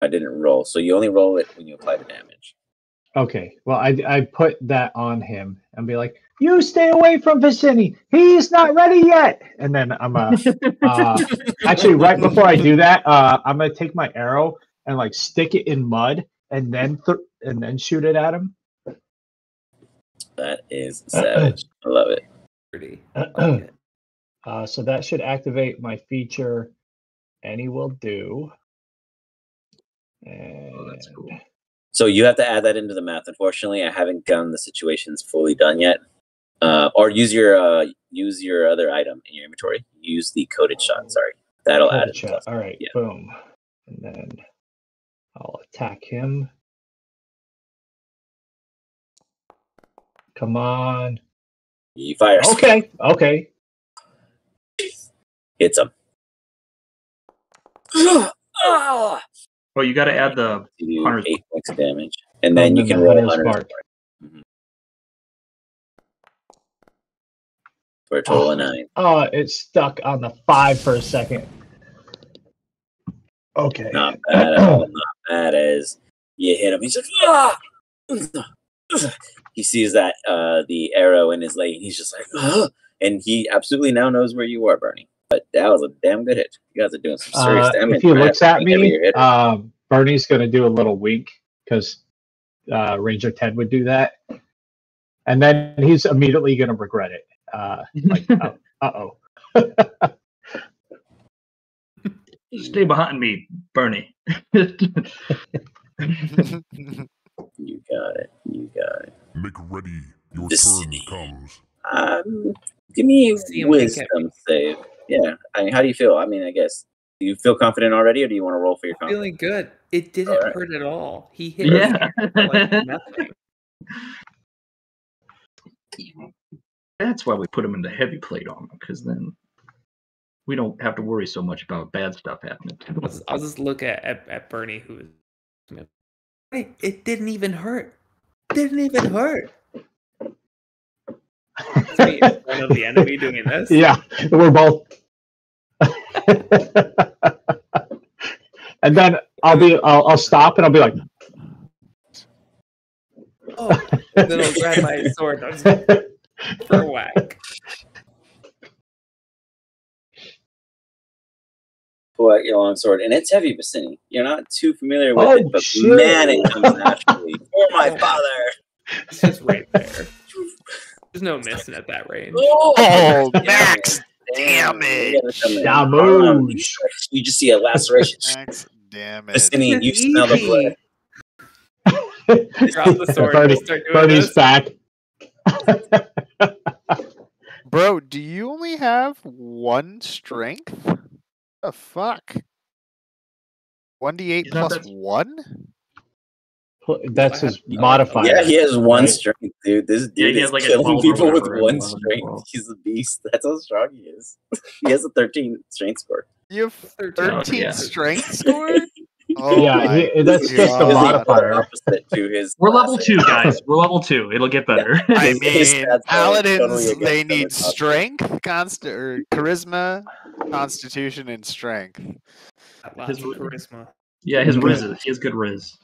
I didn't roll. So you only roll it when you apply the damage. Okay. Well, I put that on him and be like, "You stay away from Vicini. He's not ready yet." And then I'm actually right before I do that, I'm gonna take my arrow and like stick it in mud and then shoot it at him. That is savage. I love it. Pretty. Like it. So that should activate my feature. Any will do. And that's cool. So you have to add that into the math. Unfortunately, I haven't gotten the situations fully done yet. Or use your other item in your inventory. Use the coded shot. Sorry, that'll add it. Shot. All right, yeah. Boom, and then I'll attack him. Come on. He fires. Okay. Hits him. Well, you got to add the 8 points of damage, and then you can roll 100 for a total of 9. Oh, it's stuck on the 5 for a second. Okay. Not bad at all. Not bad as you hit him. He's like, he sees that the arrow in his leg, and he's just like, and he absolutely now knows where you are, Bernie. But that was a damn good hit. You guys are doing some serious damage. If he looks at me, Bernie's going to do a little wink because Ranger Ted would do that. And then he's immediately going to regret it. Uh-oh. Stay behind me, Bernie. You got it. Make ready. Your turn comes. Give me a wisdom save. Yeah. I mean, how do you feel? I mean, I guess. Do you feel confident already, or do you want to roll for your confidence? Feeling good. It didn't hurt at all. He hit me like nothing. That's why we put him in the heavy plate armor, because then we don't have to worry so much about bad stuff happening. I'll just look at Bernie, who is. It didn't even hurt. Didn't even hurt. In front of the enemy doing this. Yeah, we're both. And then I'll stop and I'll be like, oh, and then I'll grab my sword for a whack. Pull out your long sword, and it's heavy, Vicini. You're not too familiar with it, but man, it comes naturally. For my father. It's just right there. There's no missing at that range. Oh, Max! Damn it! You just see a laceration. Max, damn it! Vicini, you smell the blood. Drop the sword. Bernie's back. Bro, do you only have 1 strength? What the fuck? 1d8 plus 1? That's his modifier. Yeah, he has 1 strength, dude. This dude is like killing people with 1 strength. He's a beast. That's how strong he is. He has a 13 strength score. You have 13 strength score? Oh yeah, that's just a modifier. We're level 2, guys. We're level 2. It'll get better. I mean, paladins, they need strength, charisma, constitution, and strength. His charisma. Yeah, his riz. He has good riz.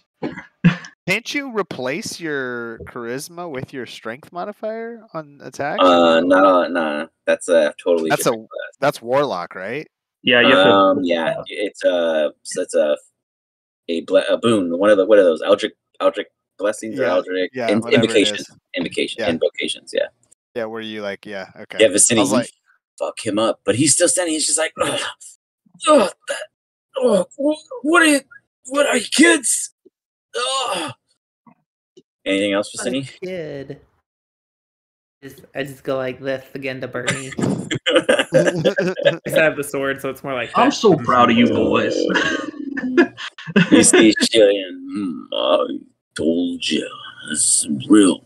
Can't you replace your charisma with your strength modifier on attack? No. That's a totally different class. That's warlock, right? Yeah, it's a boon. What are those? Eldritch blessings or Eldritch invocations. Yeah. Yeah, where you like, okay. Yeah, Vicini, like, fuck him up, but he's still standing. He's just like, what are you kids? Anything else, Vicini? Kid. I just go like this again to Bernie. I have the sword, so it's more like that. I'm so proud of you boys. You see Shillian, I told you, it's real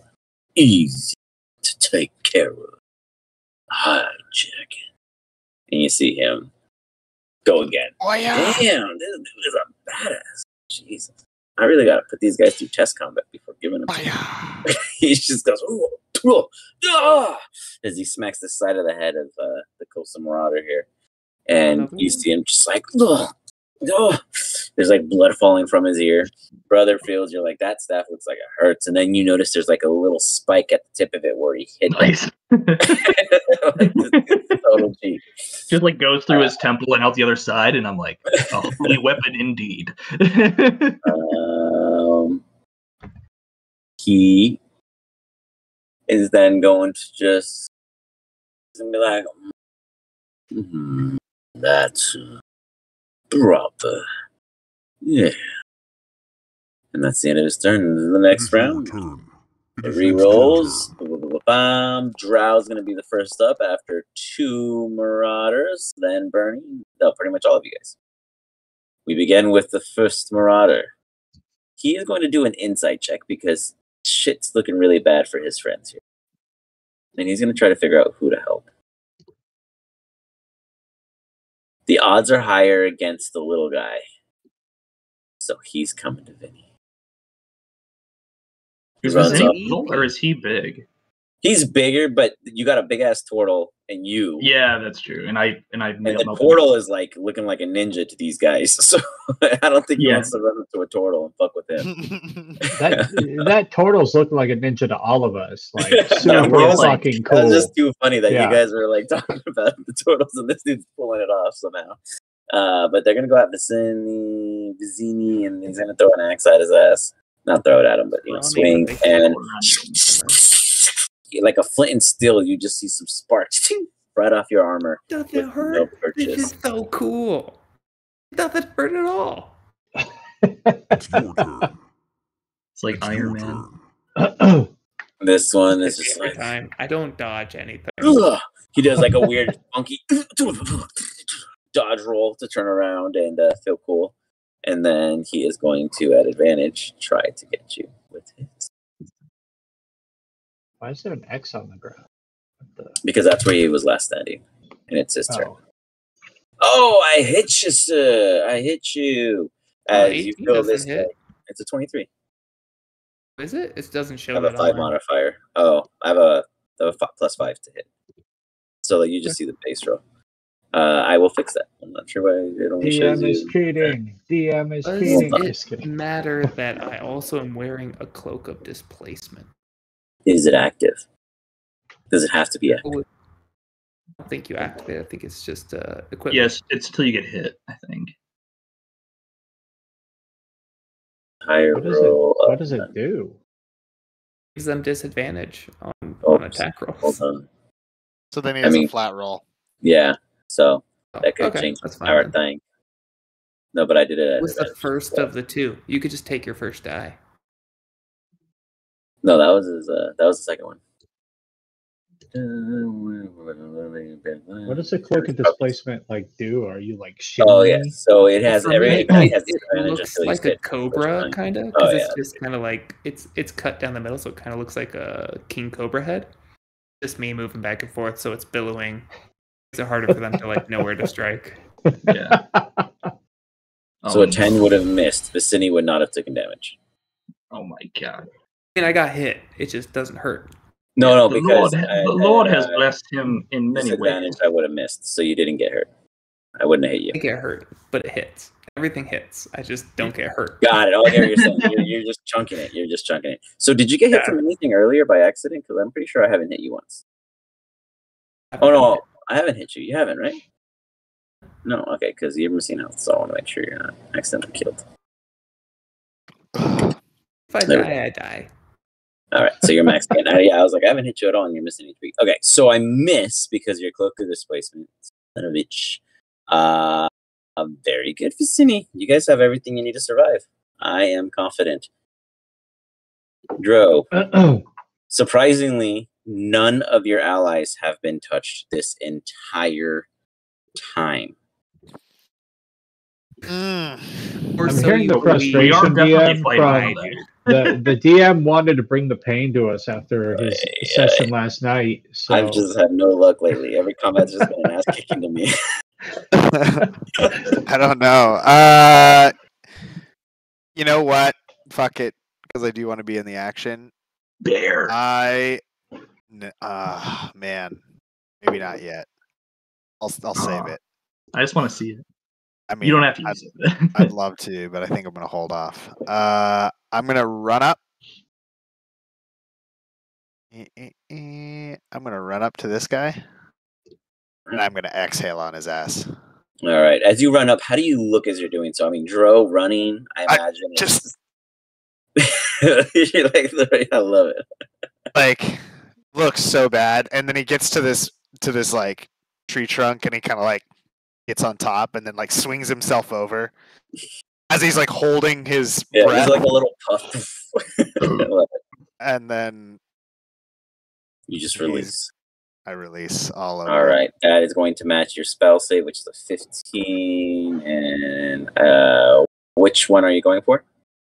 easy to take care of. Hijacking. And you see him go again. Oh, yeah. Damn, this dude is a badass. Jesus. I really gotta put these guys through test combat before giving them. He just goes, as he smacks the side of the head of the Coastal Marauder here. And you see him just like, Oh, there's like blood falling from his ear. Brother feels you're like, that staff looks like it hurts, and then you notice there's like a little spike at the tip of it where he hit Nice. it's total cheat. Just like goes through his temple and out the other side, and I'm like, a holy weapon indeed. He is then going to just be like, that's proper. Yeah. And that's the end of his turn. The next round, it re-rolls. Drow's going to be the first up after 2 Marauders, then Bernie. No, pretty much all of you guys. We begin with the first Marauder. He is going to do an insight check because shit's looking really bad for his friends here. And he's going to try to figure out who to help. The odds are higher against the little guy. So he's coming to Vinny. Is he little or is he big? He's bigger, but you got a big ass turtle, and you. Yeah, that's true. And the turtle is like looking like a ninja to these guys, so I don't think he wants to run up to a turtle and fuck with him. that turtle's looking like a ninja to all of us. Like super fucking cool. It's just too funny that you guys are like talking about the turtles and this dude's pulling it off somehow. But they're gonna go at Vizzini, and he's gonna throw an axe at his ass. Not throw it at him, but swing, and like a flint and steel, you just see some sparks right off your armor. Doesn't hurt. This is so cool. It doesn't hurt at all. It's your turn. It's like Iron Man. This one is just every time. I don't dodge anything. He does like a weird funky dodge roll to turn around and feel cool. And then he is going to, at advantage, try to get you with his. Why is there an X on the ground? Because that's where he was last standing. And it's his turn. Oh, I hit you, sir. I hit you. As you feel this hit. It's a 23. Is it? It doesn't show. I have a 5 modifier. Oh, I have a +5 to hit. So you just see the base roll. I will fix that. I'm not sure why it only shows you. DM is cheating. DM is cheating. Does it matter that I also am wearing a cloak of displacement? Is it active? Does it have to be active? I don't think you activate it. I think it's just equipment. Yes, it's until you get hit, I think. Higher roll. What does it do? Gives them disadvantage on attack rolls. So then he has a flat roll. Yeah. So that could change the entire thing. No, but I did it. It was the first of the 2. You could just take your first die. No, that was his. That was the second one. What does the cloak of displacement do? Are you like shooting? Oh yeah, so it has everybody has it looks like a cobra kind of because it's just kind of like it's cut down the middle, so it kind of looks like a king cobra head. Just me moving back and forth, so it's billowing. Makes it harder for them to know where to strike. Yeah. So a 10 would have missed. Vicini would not have taken damage. Oh my god. And I got hit. It just doesn't hurt. No, because the Lord has blessed him in many ways. I would have missed, so you didn't get hurt. I wouldn't have hit you. I get hurt, but it hits. Everything hits. I just don't get hurt. Got it. I get what you're saying. You're just chunking it. You're just chunking it. So did you get hit from anything earlier by accident? Because I'm pretty sure I haven't hit you once. Oh no, I haven't hit you. You haven't, right? No, okay, because you're missing health, so I want to make sure you're not accidentally killed. If I die, I die. All right, so you're max again. I was like, I haven't hit you at all, and you're missing HP. Okay, so I miss because you're cloak of displacement. Son of a bitch. Very good, Vicini. You guys have everything you need to survive. I am confident. Dro. Surprisingly, none of your allies have been touched this entire time. I'm hearing the frustration DM from the DM wanted to bring the pain to us after his session last night. So I've just had no luck lately. Every combat's just been an ass kicking to me. I don't know. You know what? Fuck it, because I do want to be in the action. Bear. Man, maybe not yet. I'll save it. I just want to see it. I mean, You don't have to use it. I'd love to, but I think I'm gonna hold off. I'm gonna run up. I'm gonna run up to this guy, and I'm gonna exhale on his ass. All right. As you run up, how do you look as you're doing so? I mean, Dro running, I imagine. Just You're like, I love it. like looks so bad, and then he gets to this like tree trunk, and he kind of like gets on top, and then like swings himself over as he's like holding his breath. He's like a little puff. And then you just release. I release all of All right. That is going to match your spell save, which is a 15. And which one are you going for?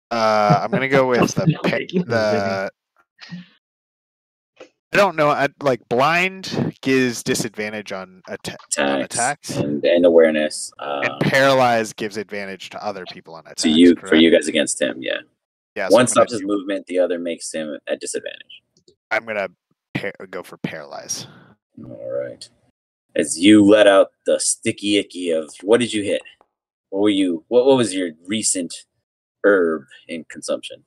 I'm gonna go with the I don't know. Like blind gives disadvantage on attacks, and awareness. And paralyze gives advantage to other people on attacks. For you guys against him, yeah. Yeah. One stops his movement, the other makes him at disadvantage. I'm gonna go for paralyze. All right. As you let out the sticky icky of what did you hit? What was your recent herb in consumption?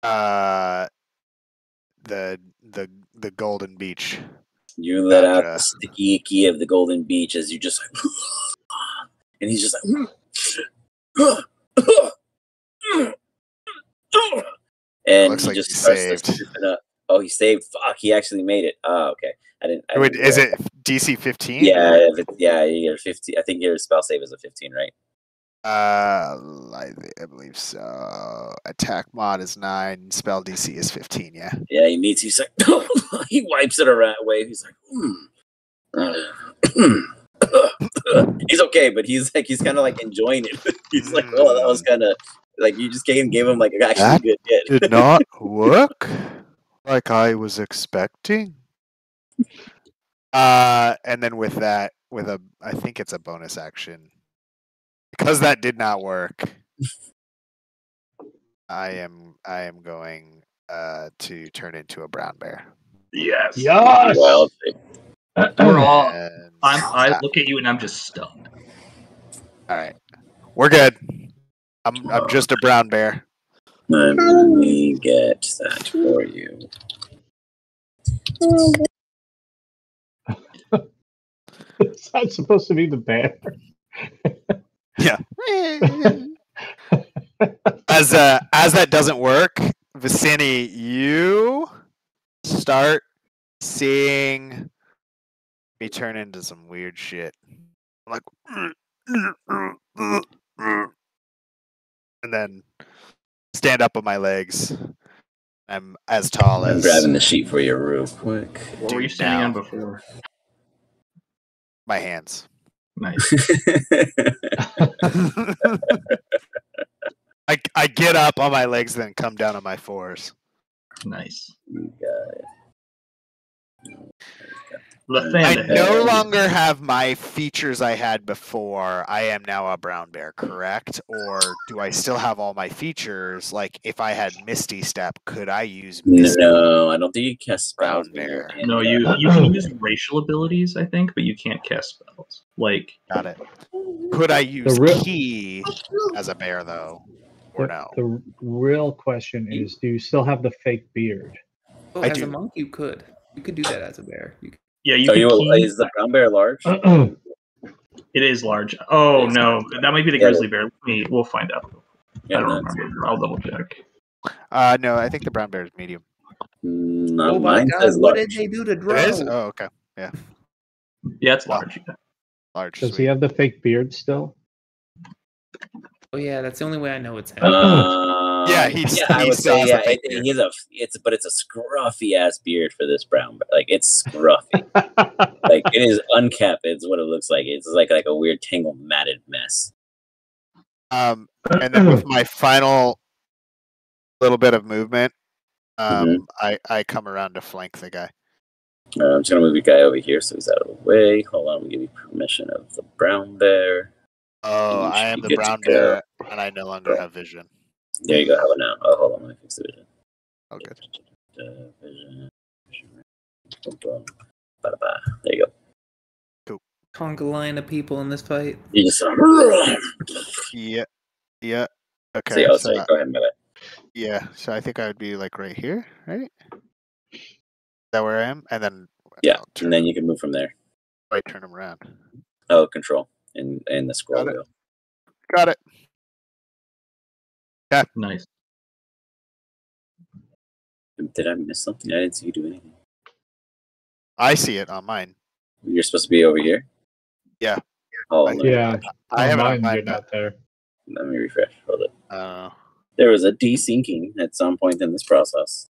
The golden beach. You let out the sticky icky of the golden beach as you just like, and he's just like, and he just starts to it up. Oh, he saved. Fuck, he actually made it. Oh, okay. Wait, is it DC 15? Yeah, you're 15. I think your spell save is a 15, right? I believe so. Attack mod is 9. Spell DC is 15. Yeah. Yeah, he's like, he wipes it away. He's like, he's okay, but he's kind of like enjoying it. He's like, oh, that was kind of like you just gave him like actually good hit. Did not work like I was expecting. And then with that, I think it's a bonus action. Because that did not work, I am going to turn into a brown bear. Yes. Yes. Well, We're all. I look at you and I'm just stunned. All right, we're good. I'm just a brown bear. Let me get that for you. Is that supposed to be the bear? Yeah. As that doesn't work, Vicini, you start seeing me turn into some weird shit. I'm like, and then stand up on my legs. I'm as tall as. I'm grabbing the sheet for you real quick. What were you standing on before? My hands. Nice. I get up on my legs, then come down on my fours. Nice. You got it. I no longer have my features I had before. I am now a brown bear, correct? Or do I still have all my features? Like, if I had Misty Step, could I use Misty? No, I don't think you cast spells. Brown bear. No, you can use racial abilities, I think, but you can't cast spells. Like, got it. Could I use Key as a bear, though? Or no? The real question is, do you still have the fake beard? Oh, as a monk, you could. You could do that as a bear. Yeah, is the brown bear large? It is large. Oh no, that might be the grizzly bear. We'll find out. Yeah, I don't remember. I'll double check. No, I think the brown bear is medium. No, oh my god, what did they do to Dro? It is? Oh, okay. Yeah. Yeah, it's large. Yeah. Large. Does he have the fake beard still? Oh yeah, that's the only way I know it's him. Yeah, I would say it's a scruffy ass beard for this brown bear. Like it's scruffy. Like it is unkept. It's what it looks like. It's like a weird tangled matted mess. And then with my final little bit of movement, I come around to flank the guy. I'm just gonna move your guy over here so he's out of the way. Hold on, we give you permission of the brown bear. Oh, I am the brown bear, and I no longer have vision. There you go. How about now? Oh, hold on, let me fix the vision. Oh, good. Vision. There you go. Cool. conga line of people in this fight. You just Yeah. Yeah. Okay. say, oh, so sorry, go ahead, my bad. yeah. So I think I would be like right here, right? Is that where I am? And then Yeah, I'll turn, and then you can move from there. I turn him around. Oh, control and the scroll Got it. wheel. Got it. Nice. Did I miss something? I didn't see you do anything. I see it on mine. You're supposed to be over here. Yeah. Oh, I- let me- Yeah. I have it on mine. mine. You're not there. let me refresh. Hold it. Uh, There was a desyncing at some point in this process.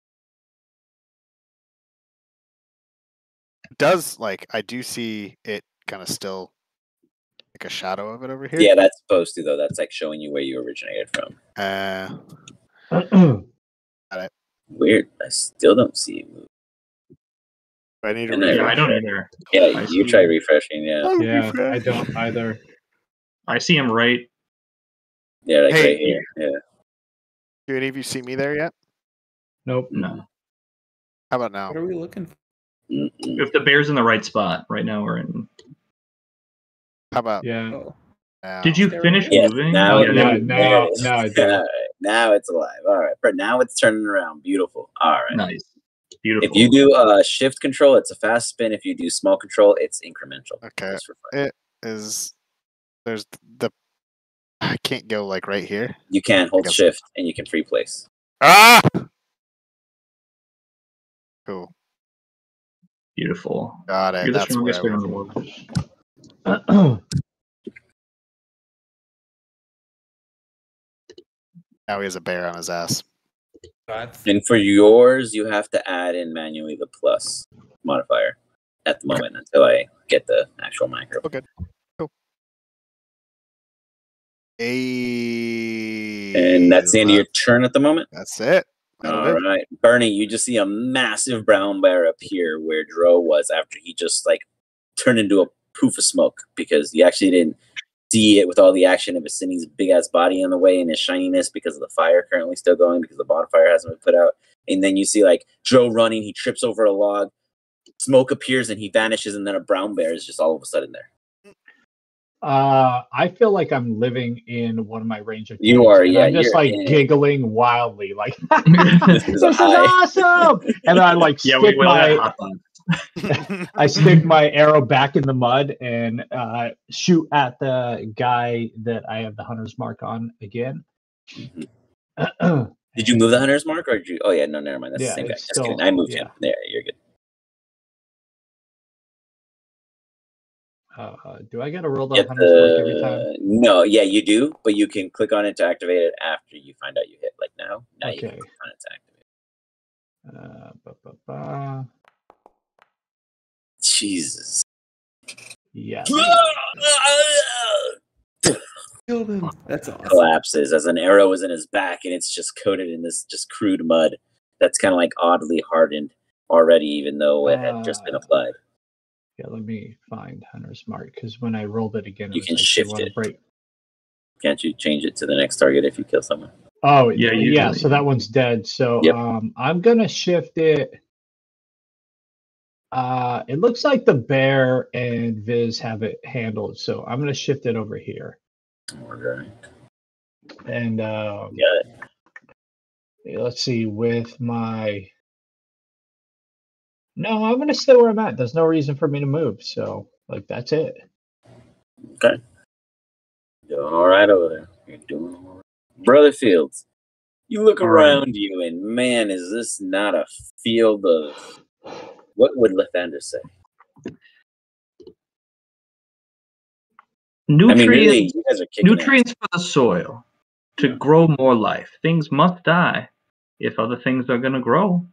it does like I do see it kind of still like a shadow of it over here. Yeah, that's supposed to though. That's like showing you where you originated from. Weird. I still don't see you move. I need to And then- Yeah, I refresh. don't either. Yeah, I you see. try refreshing. Yeah, Oh, Yeah, refresh. I don't either. I see him right. yeah, like Hey. right here. Yeah. Do any of you see me there yet? Nope. No. How about now? What are we looking for? Mm-mm. If the bear's in the right spot, right now we're in. How about Yeah. Oh, now? Did you There finish we go. Yes, moving? now, Yeah, now- there now- it is. now I do. All right, now it's alive. All right, but now it's turning around. Beautiful. All right. Nice. Beautiful. If you do shift control, it's a fast spin. If you do small control, it's incremental. Okay. Just for fun. It is. There's the. I can't go like right here. You can hold guess- shift and you can free place. Ah. Cool. Beautiful. Got it. You're the That's where strongest I bear in was. the world. Now he has a bear on his ass. And for yours, you have to add in manually the plus modifier at the moment until I get the actual micro. Okay. Cool. Hey. And that's the end of your turn at the moment. That's it. That'll All do. right, Bernie, you just see a massive brown bear appear where Dro was after he just like turned into a poof of smoke because you actually didn't see it with all the action of Vicini's big ass body in the way and his shininess because of the fire currently still going because the bonfire hasn't been put out. And then you see like Dro running, he trips over a log, smoke appears and he vanishes, and then a brown bear is just all of a sudden there. I feel like I'm living in one of my range of You caves, are, and yeah, I'm just you're like in it. giggling wildly, like This this is is high. awesome. And I like Yeah, we stick will my that hot dog. I stick my arrow back in the mud and shoot at the guy that I have the hunter's mark on again. Mhm. Did you move the hunter's mark or did you? Oh yeah, no, never mind. That's Yeah, the same guy. it's Just kidding. still- I moved yeah. him. There, you're good. Do I get to roll the Get hunter's mark every time? No, yeah, you do, but you can click on it to activate it after you find out you hit. Like now, you can Okay. click on it to activate. Ba-ba-ba. Jesus. Yeah. Killed him. That's awesome. Collapses as an arrow is in his back, and it's just coated in this just crude mud that's kind of like oddly hardened already, even though it had just been applied. Yeah, let me find hunter's mark because when I rolled it again, it You was can like, do shift wanna it. break? Can't you change it to the next target if you kill someone? Oh, Yeah, yeah. usually. So that one's dead. So Yep. I'm gonna shift it. It looks like the bear and Viz have it handled, so I'm gonna shift it over here. All right. And Got it. let's see with my. No, I'm gonna stay where I'm at. There's no reason for me to move. So like that's it. Okay. Doing all right over there. You're doing all right. Brother Fields, you look All right. around you, and man, is this not a field of. What would Lathander say? I mean, Nutrients, really, you guys are kicking nutrients for the soil to grow more life. Things must die if other things are going to grow.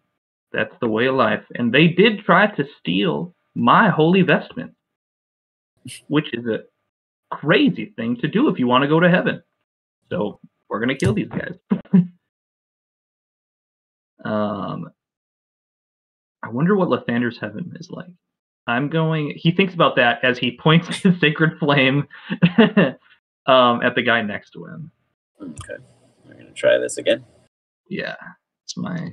That's the way of life. And they did try to steal my holy vestment, which is a crazy thing to do if you want to go to heaven. So we're going to kill these guys. I wonder what Lathander's heaven is like. He thinks about that as he points his sacred flame at the guy next to him. Okay. We're going to try this again. Yeah, it's my.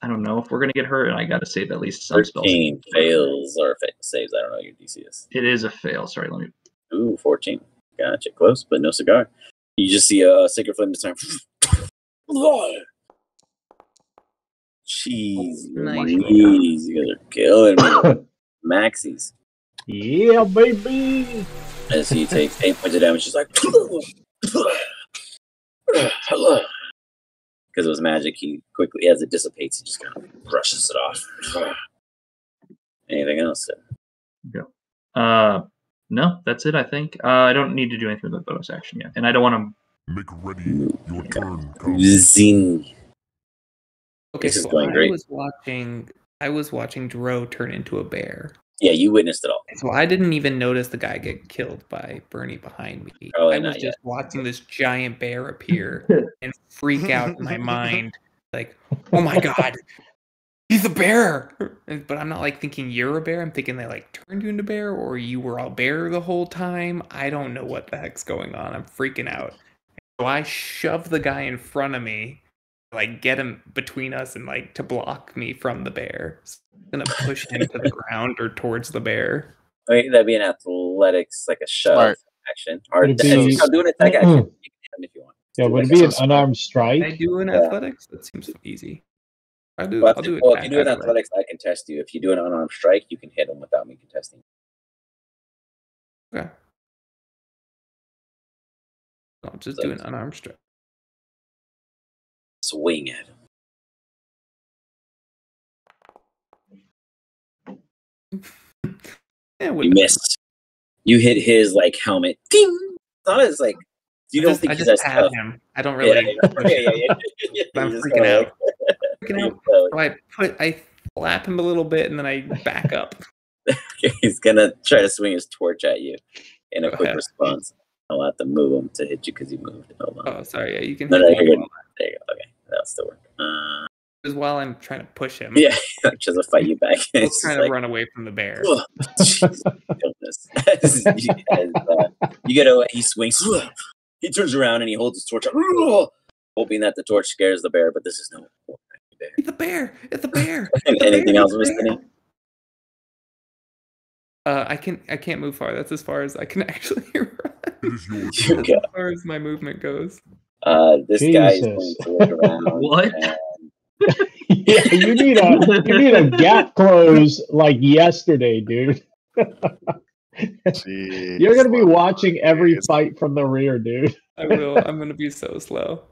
I don't know if we're gonna get hurt, and I gotta save at least some spells. 13 fails or saves. I don't know what your DC is. It is a fail. Sorry, let me. Ooh, 14. Gotcha. Close, but no cigar. You just see a Sacred Flame this time. Jeez, Nice. you guys are killing me. Maxis. Yeah, baby. As he takes 8 points of damage, she's like, hello. Because it was magic, he quickly, as it dissipates, he just kind of brushes it off. Anything else? No, that's it. I think I don't need to do anything with the bonus action yet, and I don't want to. Make ready. Your turn comes. Zing. Okay, This is so going great. I was watching Dro turn into a bear. Yeah, you witnessed it all. So I didn't even notice the guy get killed by Bernie behind me. Probably I was not just watching this giant bear appear and freak out in my mind, like, oh my god, he's a bear. But I'm not like thinking you're a bear. I'm thinking they like turned you into a bear, or you were a bear the whole time. I don't know what the heck's going on. I'm freaking out. So I shove the guy in front of me, like get him between us and like to block me from the bear. So I'm gonna push him to the ground or towards the bear. Okay, that'd be an athletics, like a shove Smart. action. Or Would it be- do an attack action. You can hit him if you want. Yeah, Do would it like be a- an unarmed Can I strike? do an Yeah. athletics? That seems easy. I'll do Well, it. if you do an athletics, I can test you. If you do an unarmed strike, you can hit him without me contesting. Okay. I'll just So- do an unarmed strike. Swing at him. Yeah, You missed. You hit his like helmet. Ding! It's not as like you don't think I he's just as pat tough. him. I don't Yeah, really. yeah, push yeah, him. yeah. I'm You just freaking kinda out. like- Freaking out. So I slap him a little bit and then I back up. He's gonna try to swing his torch at you in a Go quick ahead. response. I'll have to move him to hit you because he moved. Hold on. Oh, sorry. Yeah, you can. No, hit no, me you're good. while- There you go. Okay, that'll still work. As while I'm trying to push him. Yeah, just to fight you back. I'm It's trying just to like, run away from the bear. "Ugh, Jesus, goodness." You get away, he swings. He turns around and he holds his torch up, hoping that the torch scares the bear. But this is no bear. It's a bear! It's a bear! Anything else, Miss Penny? I can't move far. That's as far as I can actually run. It is your You turn. go. As far as my movement goes. This guy is Jesus. going to look around. What? and- Yeah, you need a gap close like yesterday, dude. Jeez, You're gonna be Louise. watching every fight from the rear, dude. I will. I'm gonna be so slow.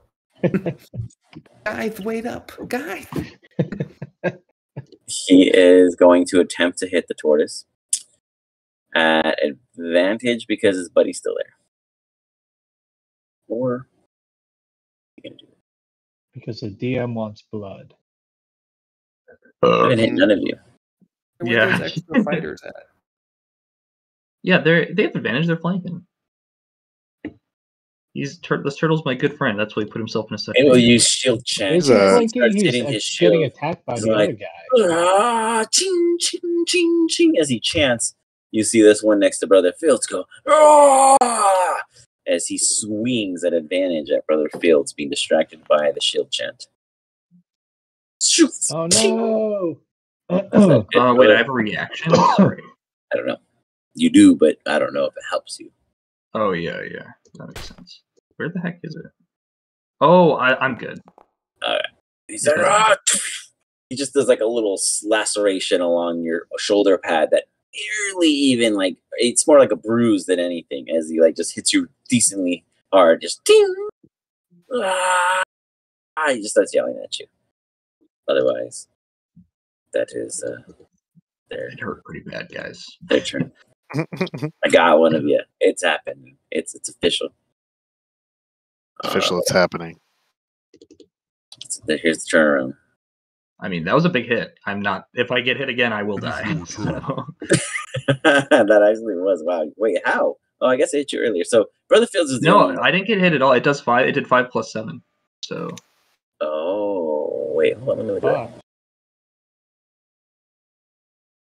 Guys, wait up. Guys. He is going to attempt to hit the tortoise at advantage because his buddy's still there. Or you gonna do it? Because the DM wants blood. I haven't hit none of you. Where Yeah. those extra fighters at? Yeah, they have advantage. They're flanking. This turtle's my good friend. That's why he put himself in a It second. will use shield check. He's a- flanking, Starts he's hitting his getting shield. attacked by He's the like, other guy. Ching, ching, ching, ching. As he chants, you see this one next to Brother Fields go, "Ah!" as he swings at advantage at Brother Fields, being distracted by the shield chant. Shoots. Oh Ching. no! Wait, I have a reaction. Sorry. I don't know. You do, but I don't know if it helps you. Oh yeah, that makes sense. Where the heck is it? Oh, I'm good. He's like, "Ah!" He just does like a little laceration along your shoulder pad that barely even like, it's more like a bruise than anything, as he like just hits you decently hard. Just ting! Ah! He just starts yelling at you. Otherwise, that is their It hurt pretty bad, guys. turn. I got one of you. It's happening. It's official. Official, it's happening. Here's the turnaround. I mean, that was a big hit. I'm not. If I get hit again, I will die. Your turn. So- That actually was wow. Wait, how? Oh, I guess I hit you earlier. So Brother Fields is the No, only one. I didn't get hit at all. It does 5. It did 5 plus 7. So Oh, wait, hold on. Let me look at that. Fuck.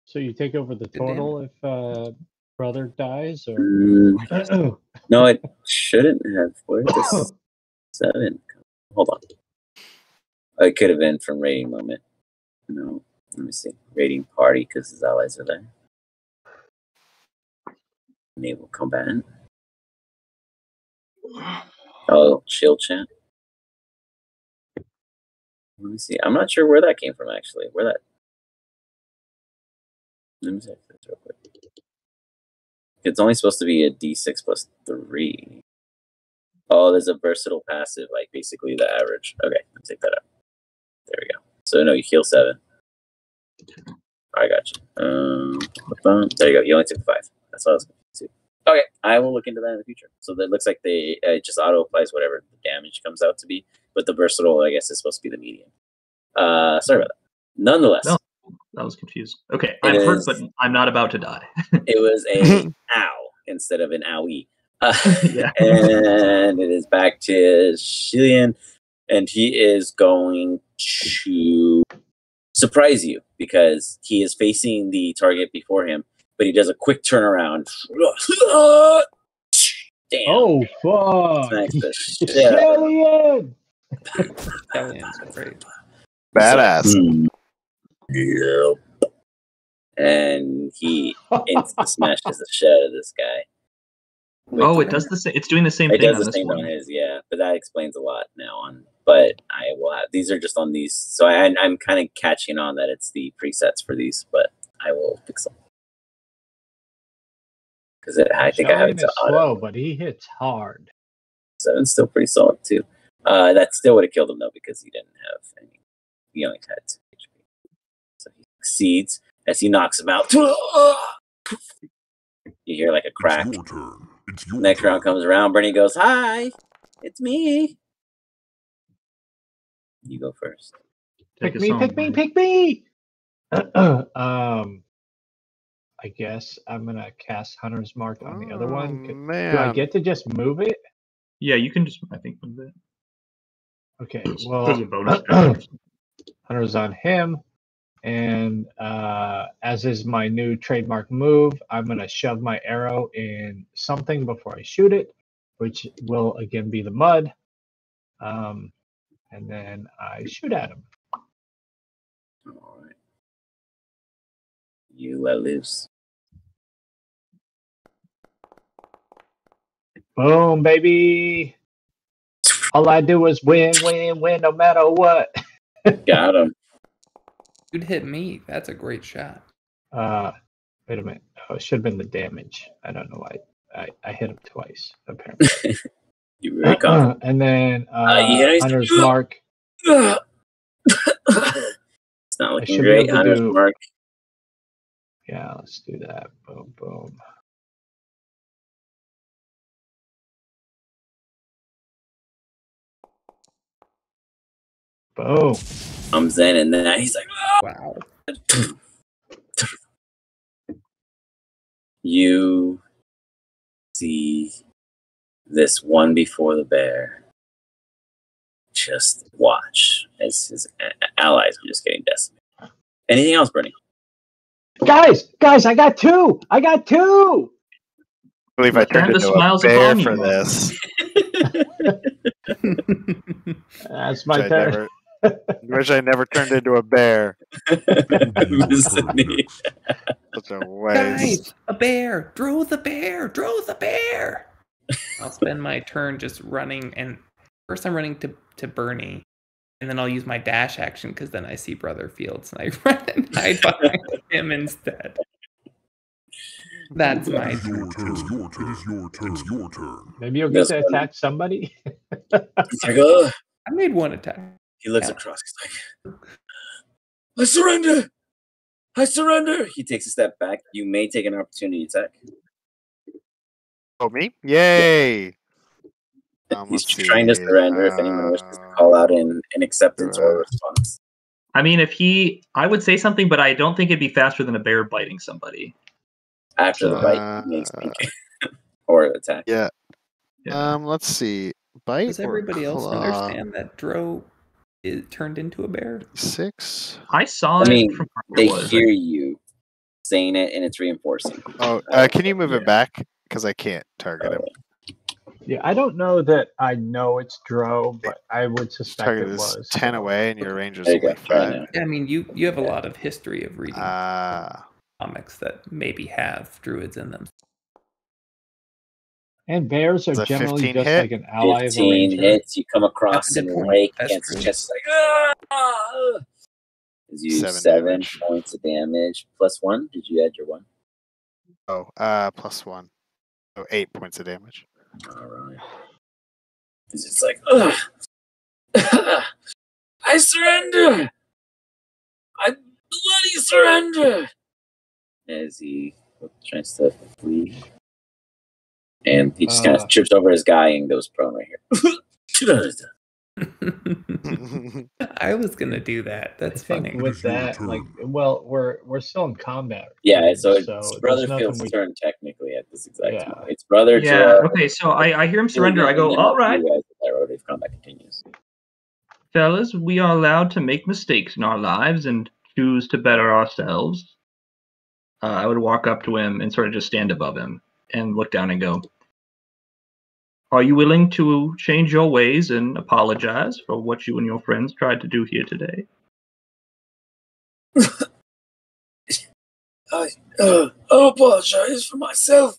So you take over the Good damn. total if brother dies, or Mm, no, it shouldn't have. Where's this 7? Hold on. It could have been from rating moment. No. Let me see. Raiding party because his allies are there. Naval combatant. Oh, shield chat. Let me see. I'm not sure where that came from actually. Where that? Let me check this real quick. It's only supposed to be a D6 plus 3. Oh, there's a versatile passive, like basically the average. Okay, let's take that out. There we go. So no, you heal 7. I got you. There you go. You only took 5. That's what I was going to do. Okay, I will look into that in the future. So that looks like they just auto applies whatever the damage comes out to be, but the versatile, I guess, is supposed to be the medium. Sorry about that. Nonetheless, No, I was confused. Okay, I'm hurt, but I'm not about to die. It was a ow instead of an owie. Yeah. And it is back to Shillian, and he is going to surprise you because he is facing the target before him, but he does a quick turnaround. Damn. Oh, fuck. Smacks the shit out of him. Shillian! Shillion's great. Badass. Yep. And he insta smashes the shit out of this guy. Oh, it does the same. It's doing the same It thing does on the this same one. on his, yeah. But that explains a lot now on. But I will have these are just on these, so I'm kind of catching on that it's the presets for these, but I will fix them because I think I have it Shillian to is auto. slow, but he hits hard. 7's still pretty solid too. That still would have killed him though because he didn't have any. He only had 2 HP, so he succeeds as he knocks him out. You hear like a crack. It's your turn. It's your Next turn. round comes around. Bernie goes, "Hi, it's me." You go first. Take Pick us me, home, pick me, Bernie. pick me! I guess I'm gonna cast Hunter's Mark on the other one. Do I Man. get to just move it? Yeah, you can just, I think, move it. Okay, There's a well, bonus action. Hunter's on him, and as is my new trademark move, I'm gonna shove my arrow in something before I shoot it, which will again be the mud. And then I shoot at him. All right. You let loose. Boom, baby! All I do is win, win, win, no matter what. Got him. You'd hit me. That's a great shot. Wait a minute. Oh, it should have been the damage. I don't know why. I hit him twice, apparently. You very confident. And then you hit him, he's Hunter's like, Mark. It's not I looking should be great. able to Hunter's do- Mark. Yeah, let's do that. Boom, boom. Boom. Comes in, and then he's like, Wow. You see this one before the bear. Just watch as his allies are just getting decimated. Anything else, Bernie? Guys, I got 2. I got 2. I believe I turned The into a smiles bear upon for you. this. That's Which my I turn. never, wish I never turned into a bear. Vicinity. Such a waste. Guys, a bear! Draw the bear! Draw the bear! I'll spend my turn just running, and first I'm running to Bernie, and then I'll use my dash action because then I see Brother Fields and I run and hide behind him instead. That's my It's turn. your turn. It's your turn. It's your turn. It's your turn. Maybe you'll get to That's attack somebody. He's like, oh. I made one attack. He looks across. He's like, I surrender. I surrender. He takes a step back. You may take an opportunity attack. Oh, me? Yay! He's Let's trying to see. surrender if anyone wishes to call out an acceptance or a response. I mean, I would say something, but I don't think it'd be faster than a bear biting somebody. After the bite, he may speak or attack. Yeah. Yeah. Let's see. Bite. Does everybody else claw? understand that Dro is turned into a bear? 6. I saw I it mean, from where They it was. hear you saying it, and it's reinforcing. Oh, can you move yeah. it back? Because I can't target him. Yeah, I don't know that I know it's Dro, but I would suspect Target it is was 10 so. away, and your range is There you only go. Try 5. now. Yeah, I mean, you have a lot of history of reading comics that maybe have druids in them. And bears are Is a generally 15 just hit? like an ally of a 15 ranger. hits. You come across That's a him good point. rake That's against his true. chest. Like, ah! Gives you 7 7 damage. points of damage. Plus 1. Did you add your 1? Oh, plus 1. So 8 points of damage. All right. He's just like, ugh. I surrender. I bloody surrender. As he tries to flee. And he just kind of trips over his guy and goes prone right here. I was gonna do that. That's I think funny. with that, like, well, we're still in combat. Yeah, range, so it's there's Brother nothing Phil's we. turn technically at this exact Yeah. moment. It's Brother Yeah. Joe. Okay. So I hear him surrender. I go, And then all right, you guys, that road of combat continues. fellas. We are allowed to make mistakes in our lives and choose to better ourselves. I would walk up to him and sort of just stand above him and look down and go, "Are you willing to change your ways and apologize for what you and your friends tried to do here today?" I'll apologize for myself.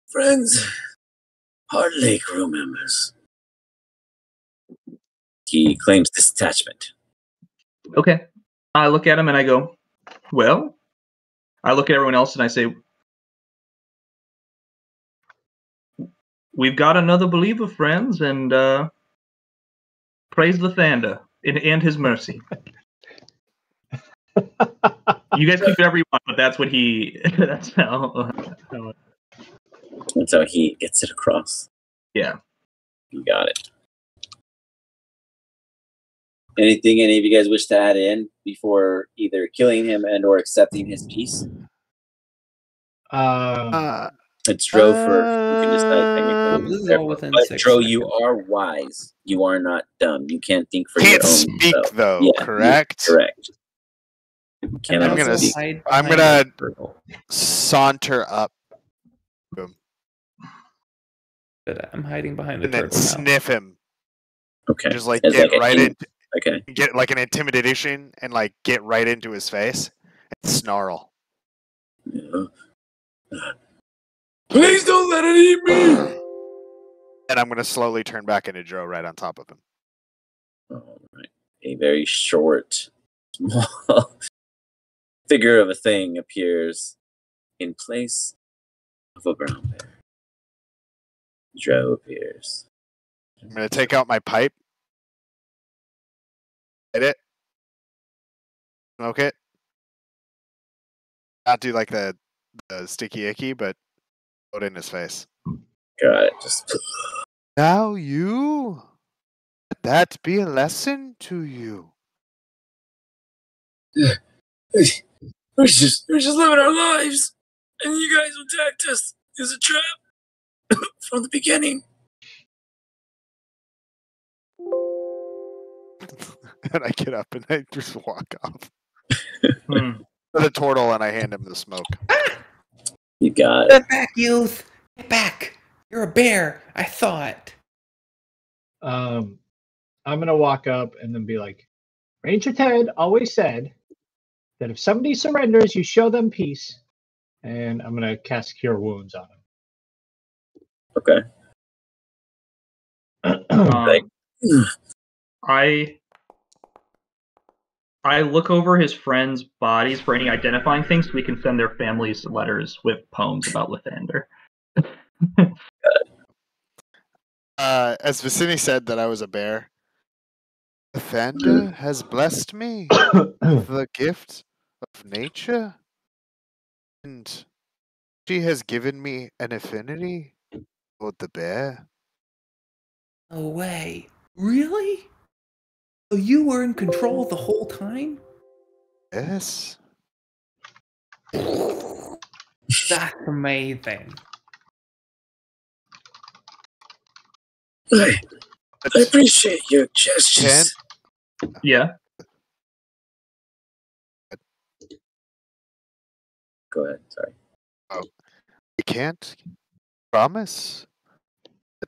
Friends, hardly crew members. He claims detachment. Okay. I look at him and I go, "Well," I look at everyone else and I say, "We've got another believer, friends, and praise Lathander and his mercy." You guys keep it every one, but that's what he. That's how. And so he gets it across. Yeah. You got it. Anything any of you guys wish to add in before either killing him and or accepting his peace? It's Dro for you can decide technically. This is all within But 6 Dro, seconds. you are wise. You are not dumb. You can't think for Can't your own speak self. though, Yeah, correct? correct. And Cannot I'm gonna speak. hide I'm behind gonna- the turtle. Saunter up But I'm hiding behind the and then turtle now. sniff him. Okay. Just like As get like right in, Okay. get like an intimidation and like get right into his face and snarl. Please don't let it eat me. And I'm gonna slowly turn back into Joe right on top of him. All right. A very short, small figure of a thing appears in place of a brown bear. Joe appears. I'm gonna take out my pipe, hit it, smoke it. Not do like the sticky icky, but put it in his face. Got it. Just Now you, let that be a lesson to you. we're just living our lives, and you guys attacked us. It was a trap from the beginning. And I get up and I just walk off. Hmm. The turtle and I hand him the smoke. You got it. Get back, youth! Get back! You're a bear. I thought. I'm gonna walk up and then be like, Ranger Ted always said that if somebody surrenders, you show them peace. And I'm gonna cast Cure Wounds on Okay. him. I look over his friends' bodies for any identifying things so we can send their families letters with poems about Lathander. As Vicini said that I was a bear, Lathander has blessed me with the gift of nature, and she has given me an affinity toward the bear. No way. Really? So you were in control the whole time? Yes. That's amazing. I appreciate your gestures. Yeah. Go ahead. Sorry. I can't promise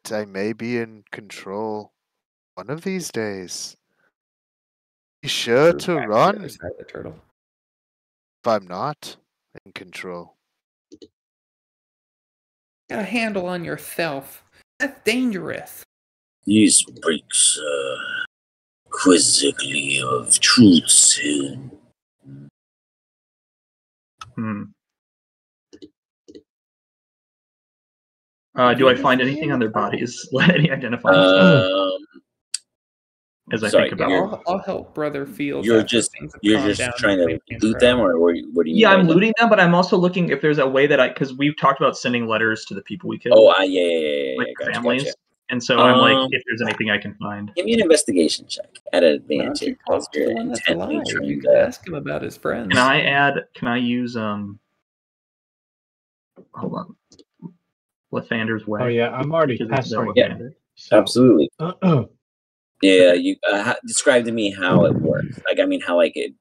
But I may be in control one of these days. Be sure Move to back the run other side of the turtle. if I'm not in control. Got a handle on yourself. That's dangerous. He speaks quizzically of truths hidden. Do I find anything on their bodies? Any identifying stuff as I sorry, think about? I'll help Brother Fields. You're after just things have you're calmed just down trying to between me and loot them, Fero. or what do you mean? Yeah, by I'm that? looting them, but I'm also looking if there's a way that because we've talked about sending letters to the people we killed, Oh, yeah. like Gotcha, families, gotcha. and so I'm like, if there's anything I can find. Give me an investigation check at an Why advantage don't you because talk to you're the one that's intently alive? trying You can to. ask him about his friends. Can I use hold on, Lathander's way? Oh yeah, I'm already Because it's pestering Yeah. him. So, Absolutely. Yeah, you describe to me how it works. Like, I mean, how like it,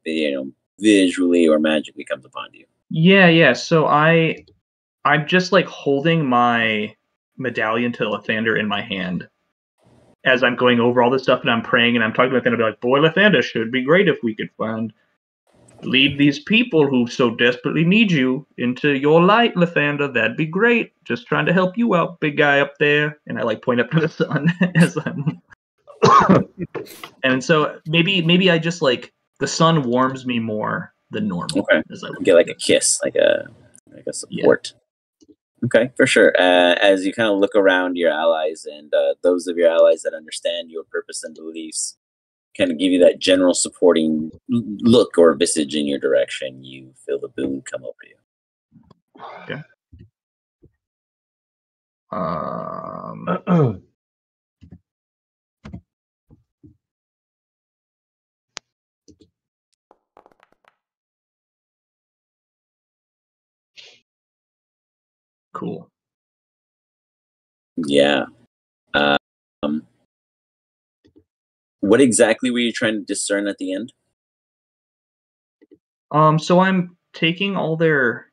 visually or magically comes upon you. Yeah. So I'm just like holding my medallion to Lathander in my hand as I'm going over all this stuff, and I'm praying, and I'm talking to Lathander, be like, "Boy, Lathander, should be great if we could lead these people who so desperately need you into your light, Lathander. That'd be great. Just trying to help you out, big guy up there." And I like point up to the sun as I'm. And so maybe I just like the sun warms me more than normal. Okay. As I Get like a kiss, like a support. Yeah. Okay, for sure. As you kind of look around your allies and those of your allies that understand your purpose and beliefs, kind of give you that general supporting look or visage in your direction, you feel the boon come over you. Okay. Cool. Yeah. What exactly were you trying to discern at the end? So I'm taking all their.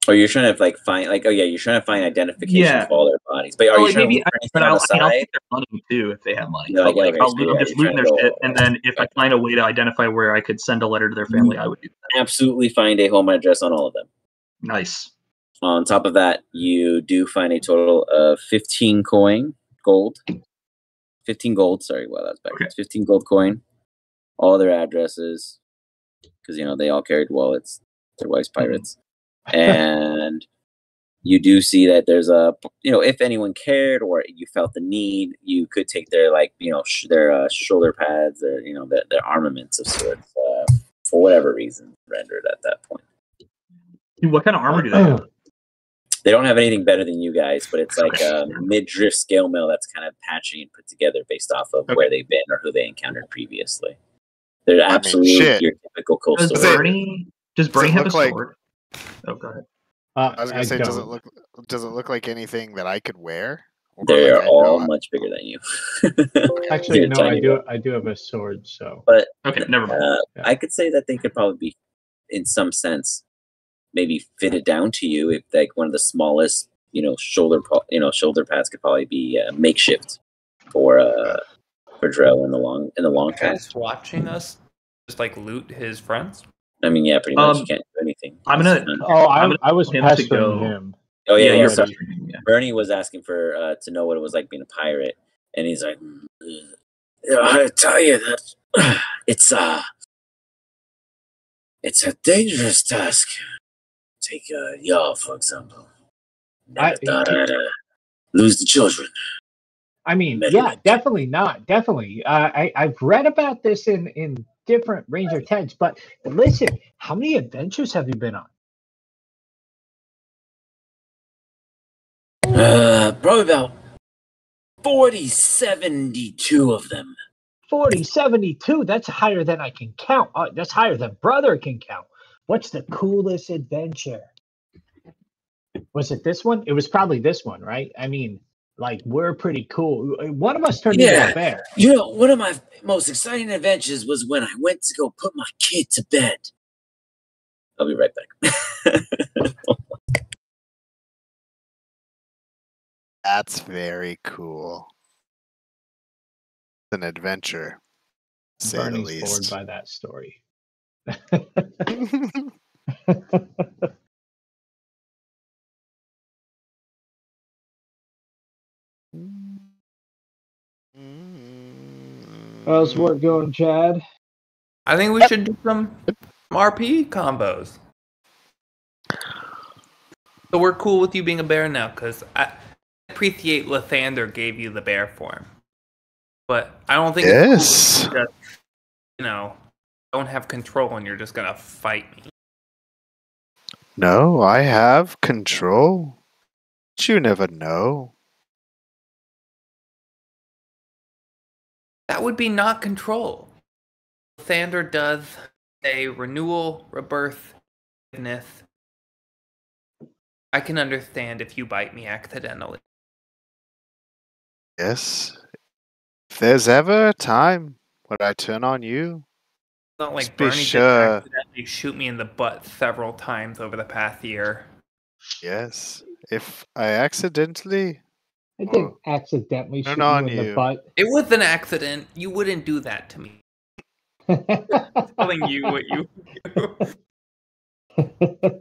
Or you're trying to find you're trying to find identification for all their bodies. But are you trying to look for anything on the side? I'll take their money too if they have money. No, I'll loot, I'm just looting their shit, and then if I find a way to identify where I could send a letter to their family, I would do that. Absolutely find a home address on all of them. Nice. On top of that, you do find a total of 15 gold. 15 gold, sorry, well that's backwards. Okay. 15 gold coin, all their addresses, because they all carried wallets. Their wife's pirates. And you do see that there's a, if anyone cared or you felt the need, you could take their their shoulder pads or their armaments of sorts for whatever reason rendered at that point. What kind of armor do they have? They don't have anything better than you guys, but it's like a mid-drift scale mill that's kind of patching and put together based off of where they've been or who they encountered previously. They're absolutely your typical coastal. Does Bernie have a sword? Oh, go ahead. I was gonna say, does it look like anything that I could wear? They are all much bigger than you. Actually, no, I do have a sword, so. But okay, never mind. I could say that they could probably be, in some sense, maybe fit it down to you if like one of the smallest, shoulder pads could probably be makeshift for Drell in the long term. Guys watching us just like loot his friends. I mean, yeah, pretty much. You can't do anything. I was pestering him. Oh yeah, Bernie was asking for to know what it was like being a pirate, and he's like, "I tell you that it's a dangerous task. Take y'all for example. Never thought I'd lose the children. I mean, yeah, definitely not. Definitely. I've read about this in different Ranger tags, but listen, how many adventures have you been on? Probably about 72 of them. 72? That's higher than I can count. That's higher than Brother can count. What's the coolest adventure? Was it this one? It was probably this one, right? I mean, like, we're pretty cool. One of us turned into a bear. One of my most exciting adventures was when I went to go put my kid to bed. I'll be right back. That's very cool. It's an adventure, to say the Bernie's bored least. by that story. How's work going, Chad? I think we should do some RP combos. So we're cool with you being a bear now, because I appreciate Lathander gave you the bear form. But I don't think it's cool that you just, don't have control and you're just going to fight me. No, I have control. But you never know. That would be not control. Lathander does a renewal, rebirth, forgiveness. I can understand if you bite me accidentally. Yes. If there's ever a time when I turn on you, It's not like just be Bernie sure. did accidentally shoot me in the butt several times over the past year. Yes. If I accidentally I didn't accidentally shoot turn you on in the you. butt. It was an accident. You wouldn't do that to me. I'm telling you what you do.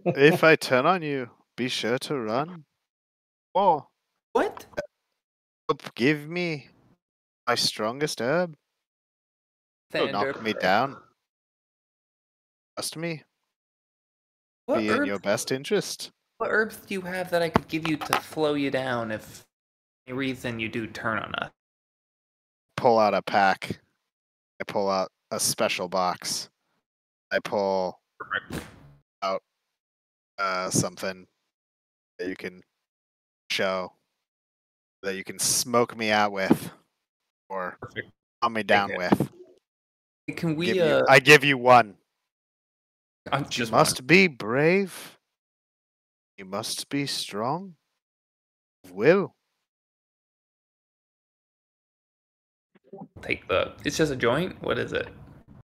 If I turn on you, be sure to run. Or What? give me my strongest herb. It'll knock me down. Trust me. What Be in herbs, your best interest. what herbs do you have that I could give you to slow you down if for any reason you do turn on us? Pull out a pack. I pull out a special box. I pull out something that you can show, that you can smoke me out with, or Perfect. calm me down with. Can we I give you one. I'm You just must be brave. You must be strong. Will. take the it's just a joint? What is it?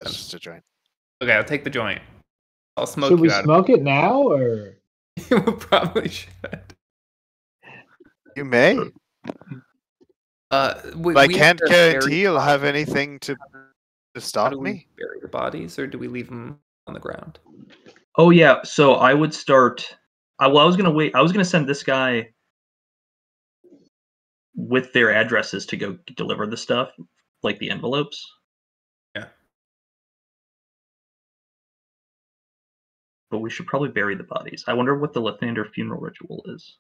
That's just a joint. Okay, I'll take the joint. I'll smoke Should you we out smoke it now, or? of it. We probably should. You may. But I can't guarantee you'll have anything to stop do we me. bury the bodies, or do we leave them on the ground? Oh yeah, so I would start. I was gonna wait. I was gonna send this guy with their addresses to go deliver the stuff, like the envelopes. Yeah. But we should probably bury the bodies. I wonder what the Lathander funeral ritual is.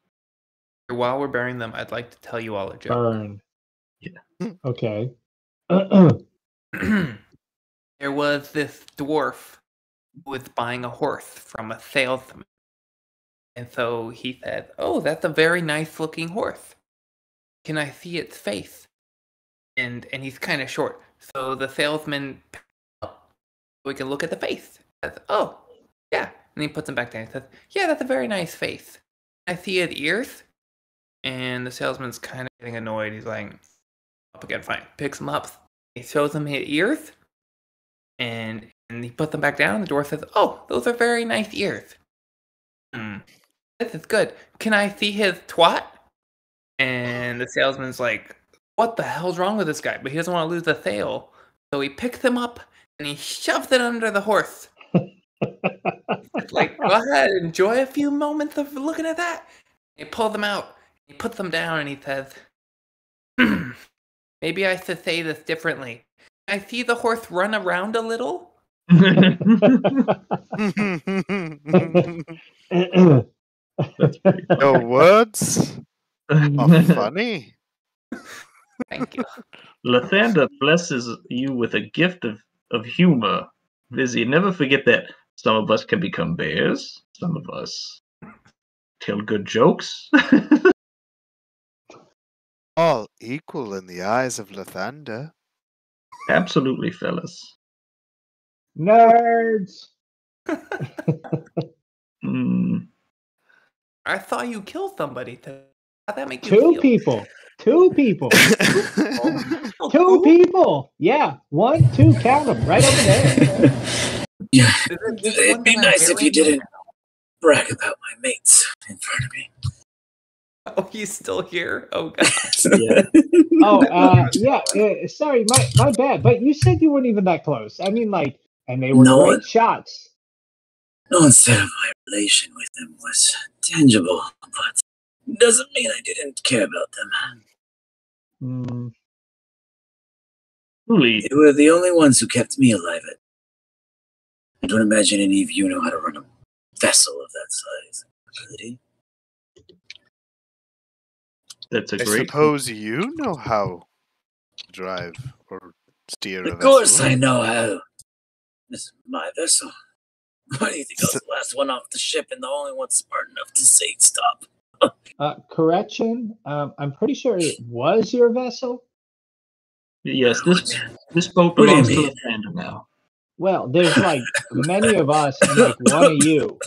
While we're burying them, I'd like to tell you all a joke. Burn. Yeah. Okay. There was this dwarf who was buying a horse from a salesman. And so he said, "Oh, that's a very nice looking horse. Can I see its face?" And he's kind of short. So the salesman, we can look at the face. Says, "Oh, yeah." And he puts him back down. He says, "Yeah, that's a very nice face. Can I see its ears?" And the salesman's kind of getting annoyed. He's like, "Up again, fine." Picks him up. He shows him his ears. And he puts them back down. The dwarf says, "Oh, those are very nice ears. This is good. Can I see his twat?" And the salesman's like, "What the hell's wrong with this guy?" But he doesn't want to lose the sale. So he picks him up and he shoves it under the horse. Like, go ahead, enjoy a few moments of looking at that. He pulls them out. He puts them down and he says, "Maybe I should say this differently. Can I see the horse run around a little?" Your words are funny. Thank you. Lathander blesses you with a gift of humor. Vizzy, never forget that some of us can become bears. Some of us tell good jokes. All equal in the eyes of Lathander. Absolutely, fellas. Nerds. I saw you kill somebody. How'd that make you Two feel? people. Two people. Two people. Yeah. 1, 2. Count them right over there. Yeah, This it'd one be that I'm nice if you burying didn't brag about my mates in front of me. Oh, he's still here. Oh god. Yeah. Oh, yeah. Sorry, my bad. But you said you weren't even that close. I mean, like, and they were No. great shots. No one said my relation with them was tangible, but doesn't mean I didn't care about them. Mm, Truly, They were the only ones who kept me alive. I don't imagine any of you know how to run a vessel of that size. Ability. that's a I great. suppose you know how to drive or steer a Of course vessel. I know how. This is my vessel. Why do you think I was the last one off the ship and the only one smart enough to say stop? correction. I'm pretty sure it was your vessel. Yes, this boat What do you belongs to mean? Lathander now. Well, there's like many of us and like one of you.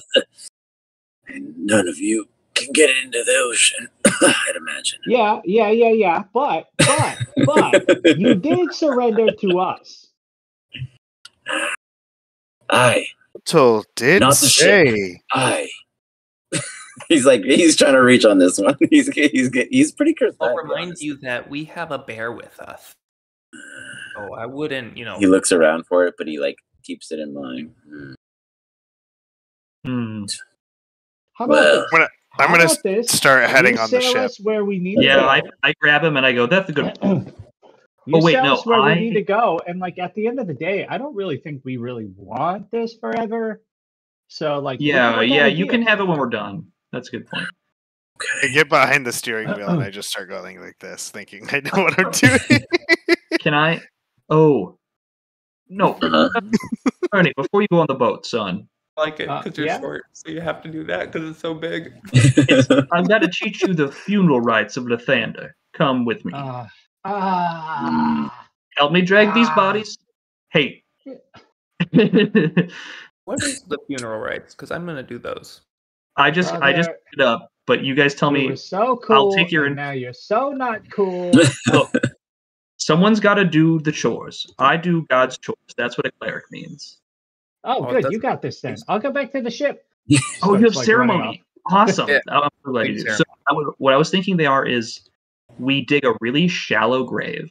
And none of you can get into the ocean, I'd imagine. Yeah. But you did surrender to us. I, Total did Not the ship. say. he's trying to reach on this one. He's pretty charismatic. I'll remind you that we have a bear with us. Oh, I wouldn't, He looks around for it, but he like keeps it in mind. How about Well, this? I'm How gonna about this? start heading You on the sail ship. us where we need Yeah, to I grab him and I go, that's a good. go. You Oh, wait, sail no, us where we need to go, and like at the end of the day, I don't really think we really want this forever. So like, we Yeah, can work out yeah, a you deal. can have it when we're done. That's a good point. I get behind the steering wheel and I just start going like this, thinking I know what I'm doing. Can I? Oh, no. Uh-huh. Ernie, before you go on the boat, son, I like it because you're yeah. short, so you have to do that because it's so big. I've got to teach you the funeral rites of Lathander. Come with me. Help me drag these bodies. Hey. What is the funeral rites? Because I'm gonna do those. I just picked it up, but you guys tell You me. were so cool. I'll take your. And now you're so not cool. Look, someone's got to do the chores. I do God's chores. That's what a cleric means. Oh, good. You got this then. I'll go back to the ship. Oh, you have Starts, like, running ceremony. Awesome. Yeah. I'm so glad you Big do. So what I was thinking they are is we dig a really shallow grave,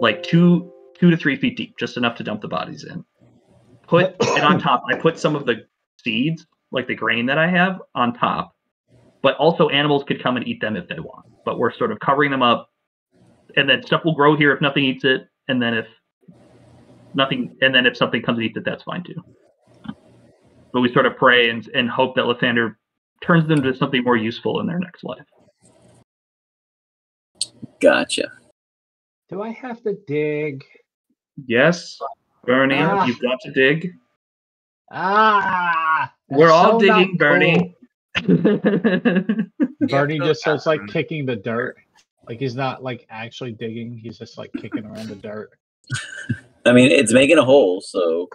like 2 to 3 feet deep, just enough to dump the bodies in. And on top, I put some of the seeds, like the grain that I have, on top. But also animals could come and eat them if they want. But we're sort of covering them up, and then stuff will grow here if nothing eats it, and then if something comes and eats it, that's fine too. But we sort of pray and hope that Lathander turns them to something more useful in their next life. Gotcha. Do I have to dig? Yes, Bernie, you've got to dig. We're all so digging, not Bernie. Bernie just starts like kicking the dirt. Like he's not like actually digging. He's just like kicking around the dirt. I mean, it's making a hole, so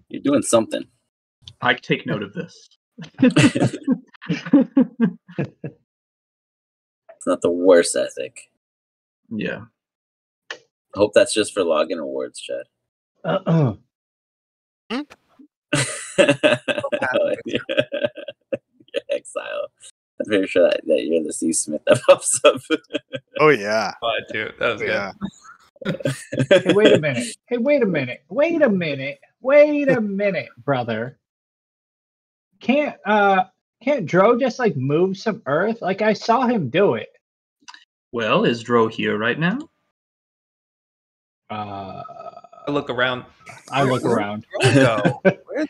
you're doing something. I take note of this. It's not the worst ethic. Yeah. I hope that's just for login awards, Chad. Yeah. Exile. I'm pretty sure that you're the seasmith that pops up. Oh yeah. Oh, dude, that was good. Hey, wait a minute, brother. Can't Dro just like move some earth? Like I saw him do it. Well, is Dro here right now? I look around.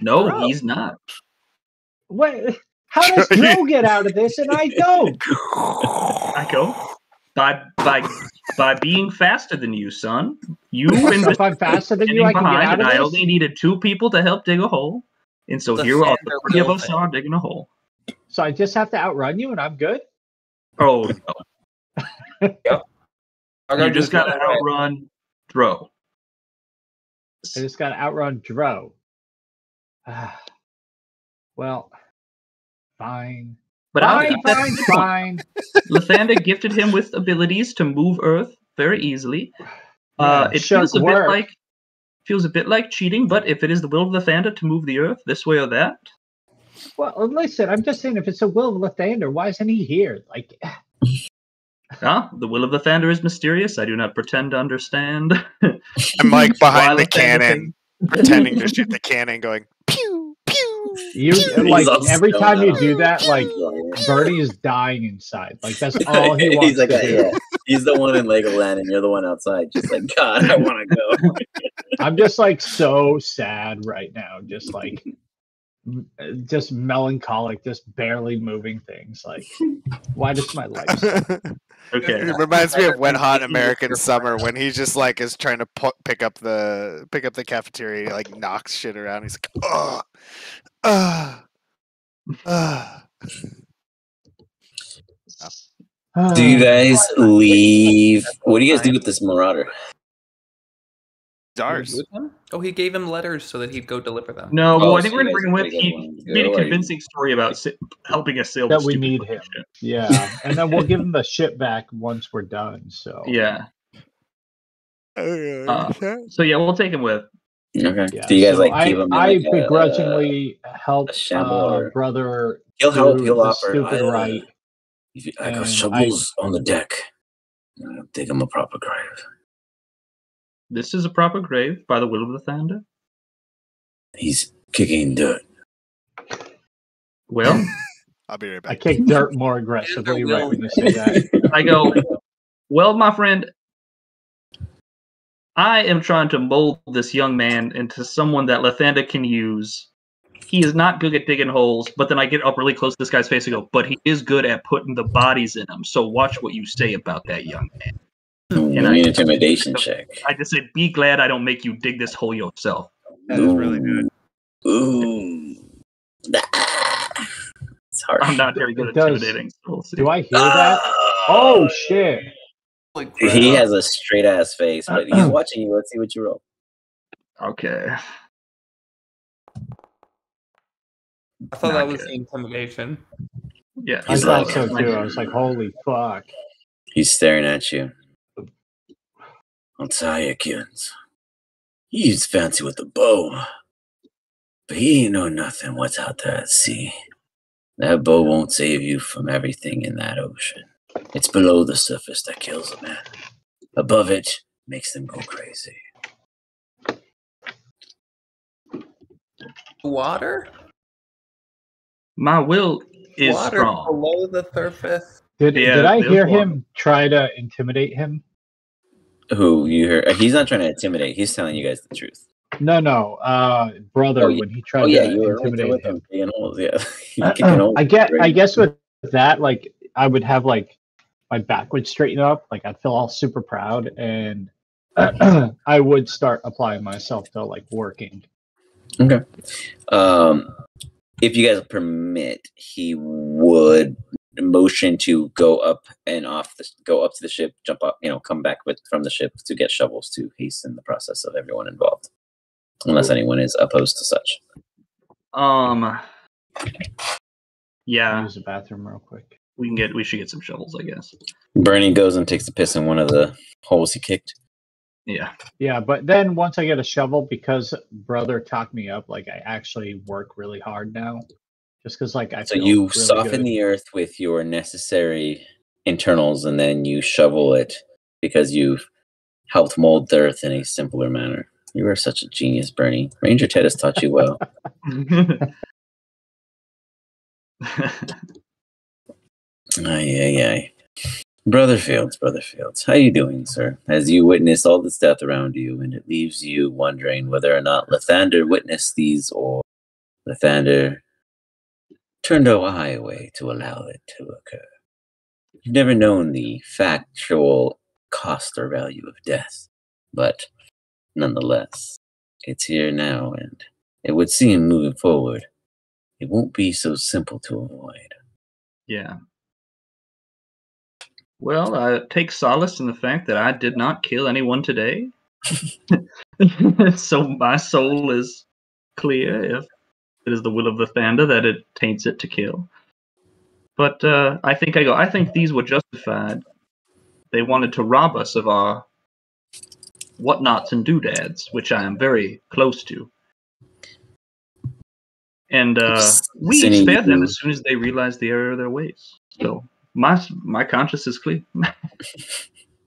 No, he's not. What? How does Dro get out of this and I don't? I go by being faster than you, son. You So if I'm faster than you, I can get out of and this? I only needed 2 people to help dig a hole, and so here all the 3 of us are digging a hole. So I just have to outrun you and I'm good? Oh no! Yep. You just gotta outrun Dro. I just gotta outrun Dro. Well, fine. But Fine. Lathander gifted him with abilities to move Earth very easily. It feels a bit like cheating, but if it is the will of Lathander to move the Earth this way or that, Well, listen, I'm just saying, if it's a will of Lathander, why isn't he here? Like, The will of the Thunder is mysterious. I do not pretend to understand. I'm like behind Why the Lathander cannon, pretending to shoot the cannon, going pew pew. you pew, like all every stoned time you out. do that, like pew. Bernie is dying inside. Like that's all he wants He's like, to do. yeah. He's the one in Legoland, and you're the one outside. Just like, God, I want to go. I'm just like so sad right now. Just melancholic, just barely moving things. Like, why does my life suck? Okay. It reminds me of Wet Hot American Summer when he just like is trying to pick up the cafeteria. He like knocks shit around. He's like, oh, Do you guys leave? What do you guys do with this marauder? Dars. With him? Oh, he gave him letters so that he'd go deliver them. No, Oh, well, I so think we're you going to bring guys- him you with. guys wanna He made go, a or you- convincing story about helping us sail That the we stupid need fucking him. ship. Yeah, and then we'll give him the ship back once we're done. So Yeah. So yeah, we'll take him with. Okay. yeah. Do you guys so like keep him? In, I like, begrudgingly help a shamble or- brother. He'll help. do He'll the offer. stupid right. I got and shovels on the deck. I'll dig him a proper grave. This is a proper grave by the will of the Thunder. He's kicking dirt. Well, I'll be right I back. kick dirt more aggressively right when you say that. I go, well, my friend, I am trying to mold this young man into someone that Lathander can use. He is not good at digging holes, but then I get up really close to this guy's face and go, but he is good at putting the bodies in them. So watch what you say about that young man. Give me an intimidation check. I just said, be glad I don't make you dig this hole yourself. That is really good. Ooh. It's hard. I'm not very good at It does. intimidating. So we'll see. Do I hear that? Oh shit! Holy crap. He has a straight ass face, but he's watching you. Let's see what you roll. Okay. I thought Not that was good. the intimidation. Yeah. I He's thought like- so too. I was like, holy fuck! He's staring at you. I'll tell you, kids. He's fancy with the bow, but he ain't know nothing what's out there at sea. That bow won't save you from everything in that ocean. It's below the surface that kills a man. Above it makes them go crazy. Water? My will is Water strong. below the surface. Did Yeah, I there's hear one. him try to intimidate him? Who you heard? He's not trying to intimidate. He's telling you guys the truth. No, brother. Oh, yeah. When he tried Oh yeah, to you were right there intimidate with him. him. Digging holes, yeah. You're kicking holes. I guess with that, like, I would have like my back would straighten up, like I'd feel all super proud, and I would start applying myself to like working. Okay. If you guys permit, he would motion to go up and go up to the ship, jump up, come back from the ship to get shovels to hasten the process of everyone involved. Unless anyone is opposed to such. Yeah, Use the bathroom real quick. we should get some shovels, I guess. Bernie goes and takes a piss in one of the holes he kicked. Yeah. Yeah, but then once I get a shovel, because brother talked me up, like I actually work really hard now. Just because like I So feel you really soften good. the earth with your necessary internals, and then you shovel it because you've helped mold the earth in a simpler manner. You are such a genius, Bernie. Ranger Ted has taught you well. Aye. Brother Fields, how you doing, sir? As you witness all this death around you, and it leaves you wondering whether or not Lathander witnessed these, or Lathander turned an eye away to allow it to occur. You've never known the factual cost or value of death, but nonetheless, it's here now, and it would seem moving forward, it won't be so simple to avoid. Yeah. Well, I take solace in the fact that I did not kill anyone today. So my soul is clear if it is the will of the Thunder that it taints it to kill. But I think these were justified. They wanted to rob us of our whatnots and doodads, which I am very close to. And we spared them as soon as they realized the error of their ways. So my conscience is clear.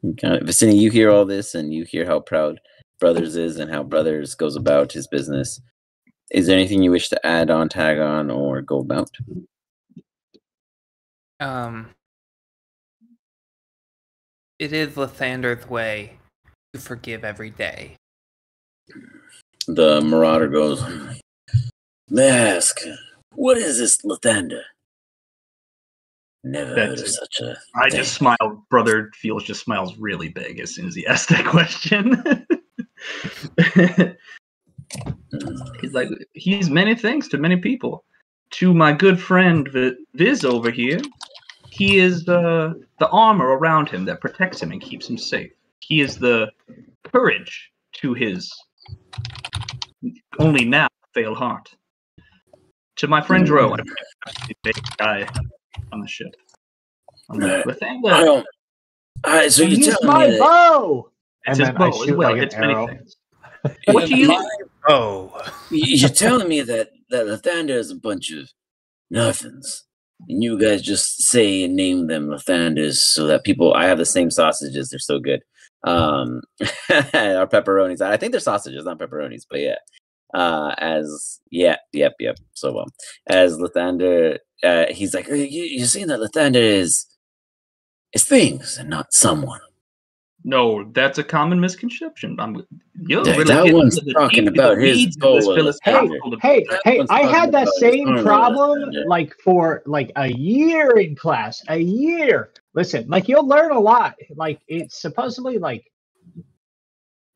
Vicini, you hear all this, and you hear how proud Brothers is and how Brothers goes about his business. Is there anything you wish to add on, tag on, or go about? It is Lathander's way to forgive every day. The Marauder goes, Mask, what is this Lathander? Never heard of such a I thing. just smile. Brother Feels just smiles really big as soon as he asks that question. He's like, he's many things to many people. To my good friend Viz over here, he is the armor around him that protects him and keeps him safe. He is the courage to his only now fail heart. To my friend Dro, I the big guy on the ship. Alright, so you're telling my me that bow! It's And his then I bow as shoot well. like an It's many arrow. things. What do you? you're telling me that Lathander is a bunch of nothings, and you guys just say and name them Lathanders so that people. I have the same sausages; they're so good. Our pepperonis. I think they're sausages, not pepperonis, but yeah. Yep. So well, as Lathander, he's like, you're saying that Lathander is things and not someone. No, that's a common misconception. That one's talking about his bowl. Hey! I had that same problem like for like a year in class. A year. Listen, like you'll learn a lot. Like it's supposedly like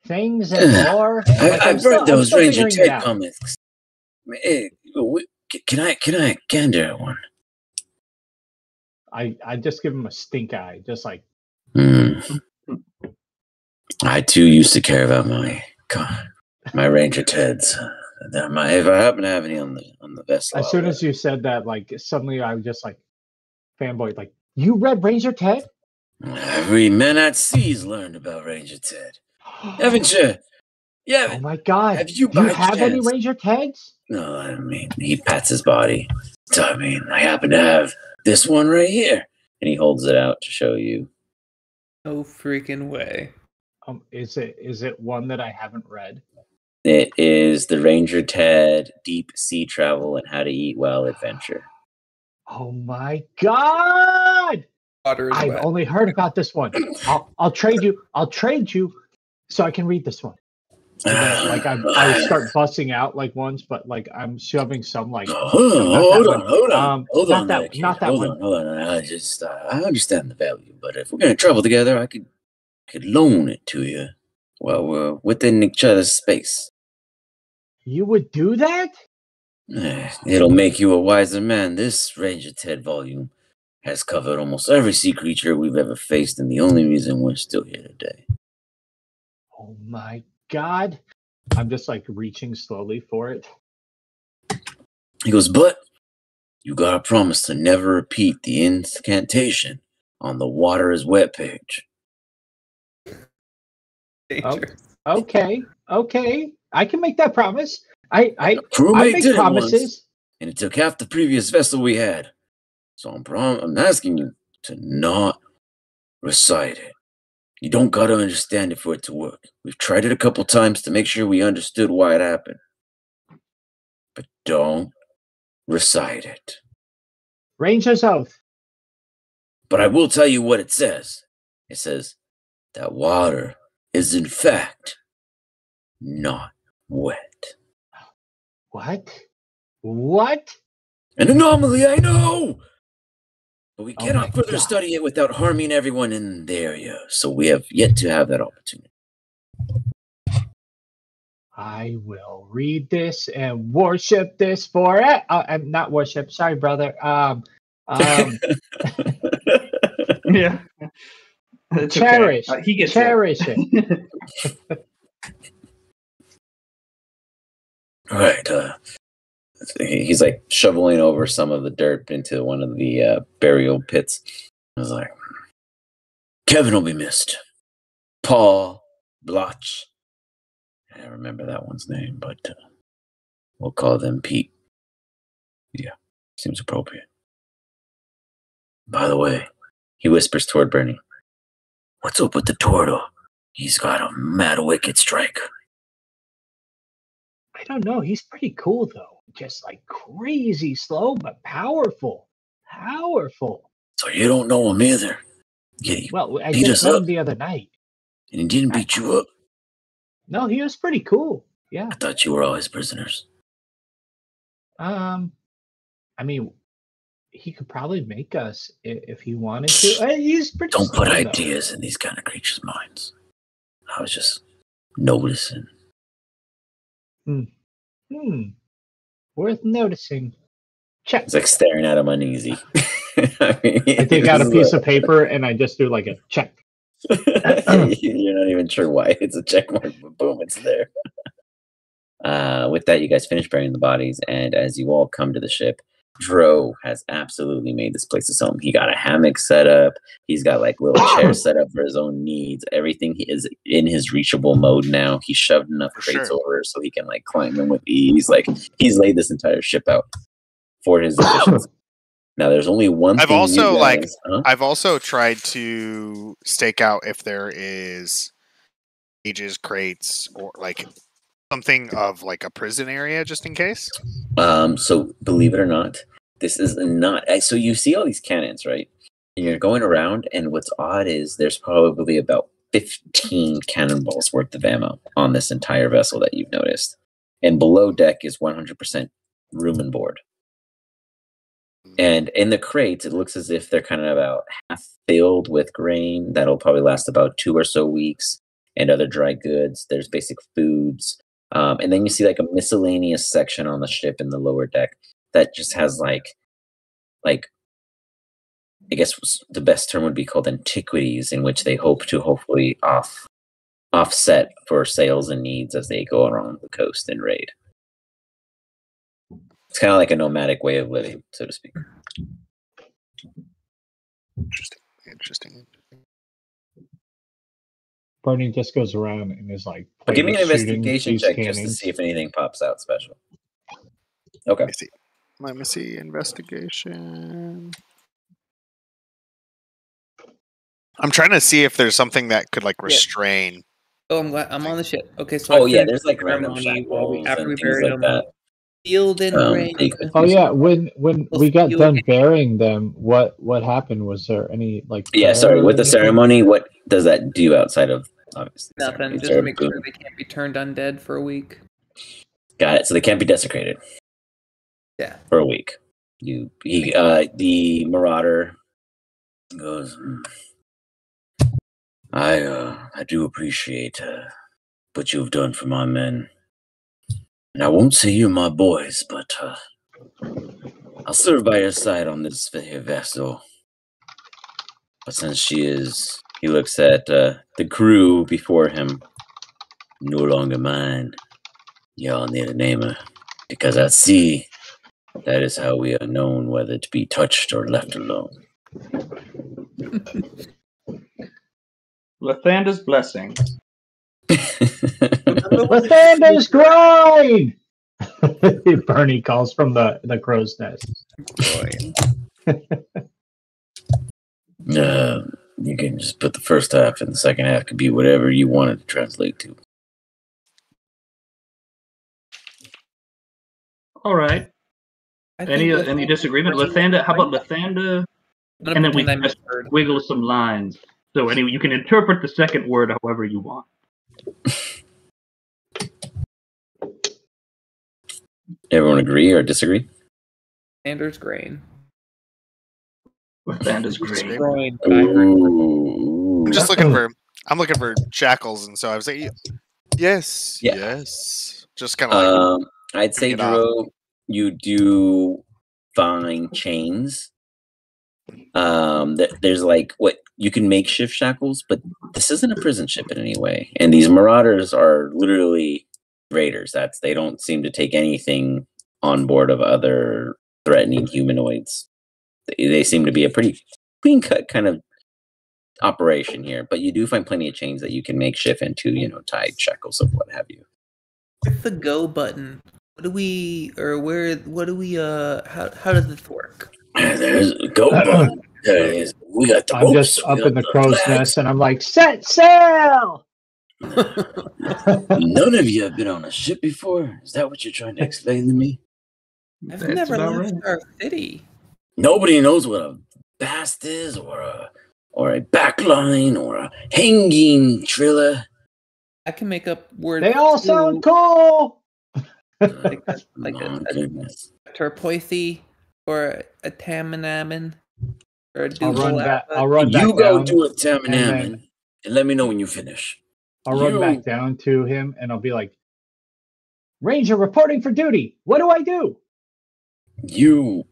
things and more. Like, I've read those Ranger Ted comics. Hey, can I gander at one? I just give him a stink eye, just like. I too used to care about my Ranger Teds. If I happen to have any on the vessel. As soon as you said that, like suddenly I was just like fanboy. Like, you read Ranger Ted? Every man at sea's learned about Ranger Ted. Haven't you? Yeah. Oh my God! Have you Do you have any Ranger Teds? No, I mean he pats his body. So I mean, I happen to have this one right here, and he holds it out to show you. No freaking way. Is it one that I haven't read? It is the Ranger Ted Deep Sea Travel and How to Eat Well Adventure. Oh my God! I've only heard about this one. I'll trade you. I'll trade you, so I can read this one. And then, like I start busting out like ones, but like I'm shoving some like. Hold on. Not that one. Hold on. I understand the value, but if we're gonna travel together, I could loan it to you while we're within each other's space. You would do that? It'll make you a wiser man. This Ranger Ted volume has covered almost every sea creature we've ever faced, and the only reason we're still here today. Oh my God. I'm just like reaching slowly for it. He goes, but you gotta promise to never repeat the incantation on the water is wet page. Okay. I can make that promise. I Crewmate make promises. Once, and it took half the previous vessel we had. So I'm asking you to not recite it. You don't gotta understand it for it to work. We've tried it a couple times to make sure we understood why it happened. But don't recite it. Ranger's Oath. But I will tell you what it says. It says that water is in fact not wet. What? An anomaly, I know! But we cannot further study it without harming everyone in the area, so we have yet to have that opportunity. I will read this and worship this for it. Not worship, sorry, brother. Yeah. Cherish. Okay. He gets cherish it. All right. He's like shoveling over some of the dirt into one of the burial pits. I was like, Kevin will be missed. Paul, Bloch. I don't remember that one's name, but we'll call them Pete. Yeah, seems appropriate. By the way, he whispers toward Bernie. What's up with the turtle? He's got a mad wicked strike. I don't know. He's pretty cool though. Just like crazy slow, but powerful. Powerful. So you don't know him either. Well, I beat just us met up. him the other night. And he didn't beat you up. No, he was pretty cool. Yeah. I thought you were all his prisoners. I mean, he could probably make us if he wanted to. He's pretty. Don't put slow, ideas in these kind of creatures' minds. I was just noticing. Worth noticing. Check. It's like staring at him uneasy. I take out a piece of paper and I just do like a check. You're not even sure why it's a check mark, but boom, it's there. With that, you guys finish burying the bodies, and as you all come to the ship, Dro has absolutely made this place his home. He got a hammock set up. He's got like little chairs set up for his own needs. Everything is in his reachable mode now. He shoved enough crates over so he can like climb them with ease. Like he's laid this entire ship out for his efficiency. Now there's only one thing I've also tried to stake out if there is cages, crates, or like something of like a prison area just in case. So believe it or not, this is not. So you see all these cannons, right? And you're going around, and what's odd is there's probably about 15 cannonballs worth of ammo on this entire vessel that you've noticed. And below deck is 100% room and board. And in the crates, it looks as if they're kind of about half filled with grain that'll probably last about 2 or so weeks, and other dry goods. There's basic foods. And then you see like a miscellaneous section on the ship in the lower deck that just has like I guess the best term would be called antiquities, in which they hope to hopefully offset for sales and needs as they go around the coast and raid. It's kind of like a nomadic way of living, so to speak. Interesting. Bernie just goes around and is like, give me an investigation check just to see if anything pops out special. Okay. Let me see. Investigation. I'm trying to see if there's something that could like restrain. Oh, I'm glad I'm on the ship. Okay, so there's like random shackles and things like that. Sealed in grain. Oh yeah, when we got done burying them, what happened? Was there any like? Yeah, sorry. With the ceremony, what does that do outside of obviously nothing? Just make sure they can't be turned undead for a week. Got it. So they can't be desecrated. Yeah. For a week. The marauder goes. I do appreciate what you've done for my men. And I won't say you're my boys, but I'll serve by your side on this vessel. But since he looks at the crew before him, no longer mine. Y'all need to name her, because at sea, that is how we are known, whether to be touched or left alone. Lathander's blessing. Lathander's grind! Bernie calls from the crow's nest. You can just put the first half, and the second half could be whatever you want it to translate to. All right. Any disagreement? Lathander, how about Lathander? And then we just wiggle some lines. So anyway, you can interpret the second word however you want. Everyone agree or disagree? Lathander's grain. Lathander's grain. I'm just looking for. I'm looking for shackles, and so I was like, yes. Just kind of like. I'd say, Drew, you do find chains. There's like what you can make shift shackles, but this isn't a prison ship in any way. And these marauders are literally raiders. They don't seem to take anything on board of other threatening humanoids. They seem to be a pretty clean cut kind of operation here. But you do find plenty of chains that you can make shift into, tied shackles of what have you. With the go button, What do we, or where? What do we? How does this work? There's go button. We got the I'm ropes. just We up got in the the crow's flags. nest, and I'm like, set sail. None of you have been on a ship before. Is that what you're trying to explain to me? I've That's never about left right. our city. Nobody knows what a bast is, or a backline, or a hanging triller. I can make up words. They all sound cool. like a Oh, goodness. turquoisey or a taminamin or a I'll run double back. alpha. I'll run back You go down, do a and taminamin and let me know when you finish. I'll run back down to him, and I'll be like, Ranger reporting for duty. What do I do? You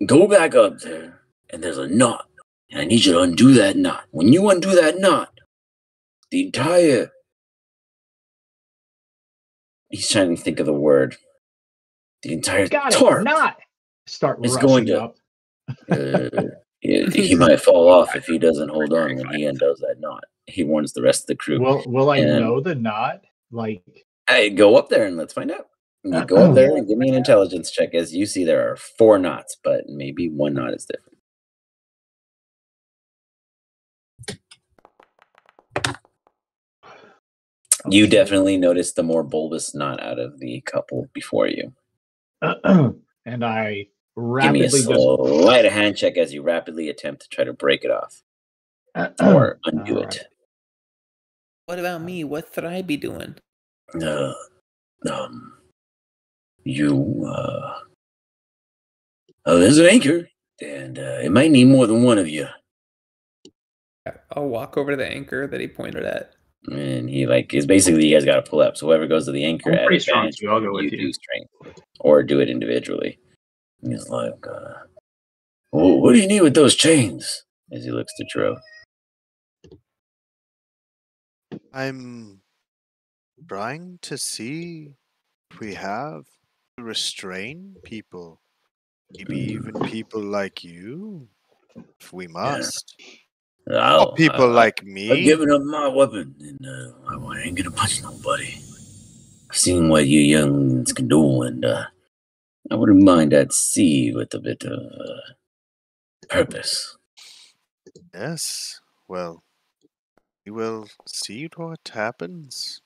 go back up there, and there's a knot. And I need you to undo that knot. When you undo that knot, the entire... He's trying to think of the word. The entire Got it. tarp Not start is rushing going to... up. he might fall off if he doesn't hold on when he undoes that knot. He warns the rest of the crew. Will I And- know the knot? Like, Hey, go up there and let's find out. You go up there and give me an intelligence check. As you see, there are 4 knots, but maybe one knot is different. You definitely noticed the more bulbous knot out of the couple before you. and I Give me a rapidly sleight of hand check as you rapidly attempt to try to break it off or undo it. What about me? What should I be doing? There's an anchor, and it might need more than one of you. I'll walk over to the anchor that he pointed at. And he is basically, you guys got to pull up. So whoever goes to the anchor, I'm at pretty strong advantage, too. I'll go with you. do strength or do it individually. And he's like, well, what do you need with those chains? As he looks to Tro. I'm trying to see if we have to restrain people. Maybe even people like you, if we must. Or people like me. I've given up my weapon, and I ain't gonna punch nobody. I've seen what you youngins can do, and I wouldn't mind at sea with a bit of purpose. Yes, well, we will see what happens.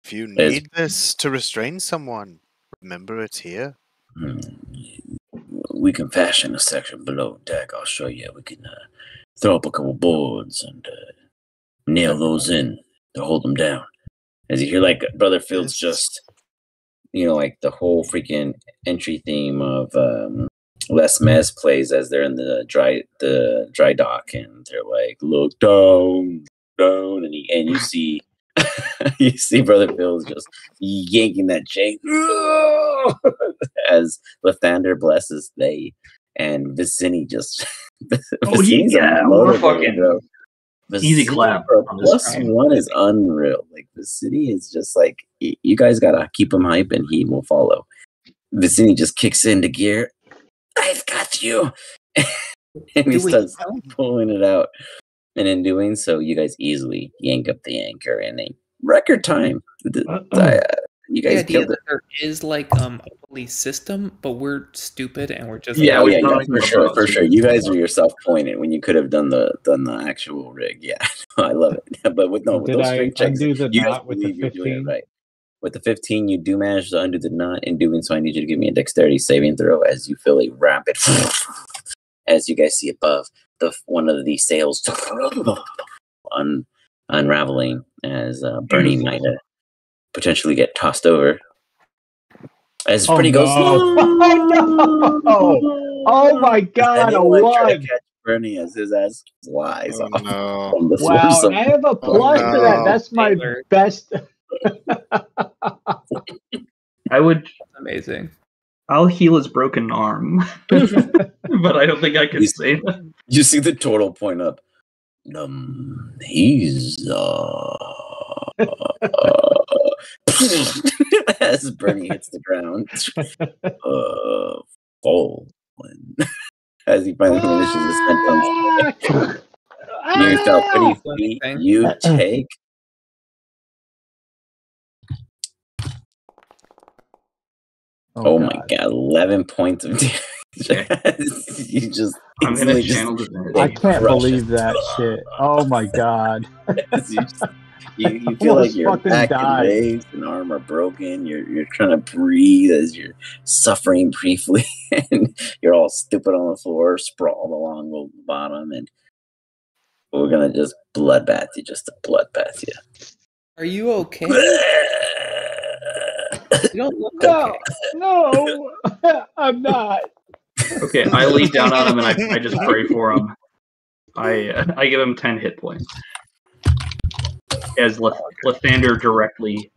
If you need this to restrain someone, remember it's here. We can fashion a section below deck. I'll show you. We can throw up a couple boards and nail those in to hold them down. As you hear, Brother Fields just, the whole freaking entry theme of Les Mis plays as they're in the dry dock, and they're like, look down, and you see you see Brother Fields just yanking that chain as Lathander blesses they, and Vicini just we're fucking easy clap. +1 is unreal. Vicini is just you guys gotta keep him hype and he will follow. Vicini just kicks into gear. I've got you. And he starts pulling it out. And in doing so, you guys easily yank up the anchor in a record time. You guys killed it. There is a police system, but we're stupid and we're just for sure. You guys are yourself pointed when you could have done the actual rig. Yeah, I love it. But with those strength checks, you guys believe you're doing it right. With the 15, you do manage to undo the knot. In doing so, I need you to give me a dexterity saving throw as you feel a rapid as you guys see above one of the sails unraveling as Bernie might potentially get tossed over. As Bernie goes, no! Oh my God! A 1. Catch Bernie as his ass flies off. No. Wow! And I have a plus to that. That's my best. I would. Amazing. I'll heal his broken arm, but I don't think I can say that. You see the total point up. He's as Bernie hits the ground. As he finally finishes his sentence. You fell 30 feet. You take Oh my god, 11 points of damage. You just I'm gonna instantly channel divinity. I can't crush believe it. that shit. Oh my god. You feel like Almost your fucking back died. and legs and arm are broken. You're trying to breathe as you're suffering briefly, and you're all stupid on the floor, sprawled along the bottom, and we're gonna just bloodbath you, just to bloodbath you. Are you okay? You don't look No, okay. no, I'm not. Okay, I lean down on him and I just pray for him. I give him 10 hit points. As Lathander directly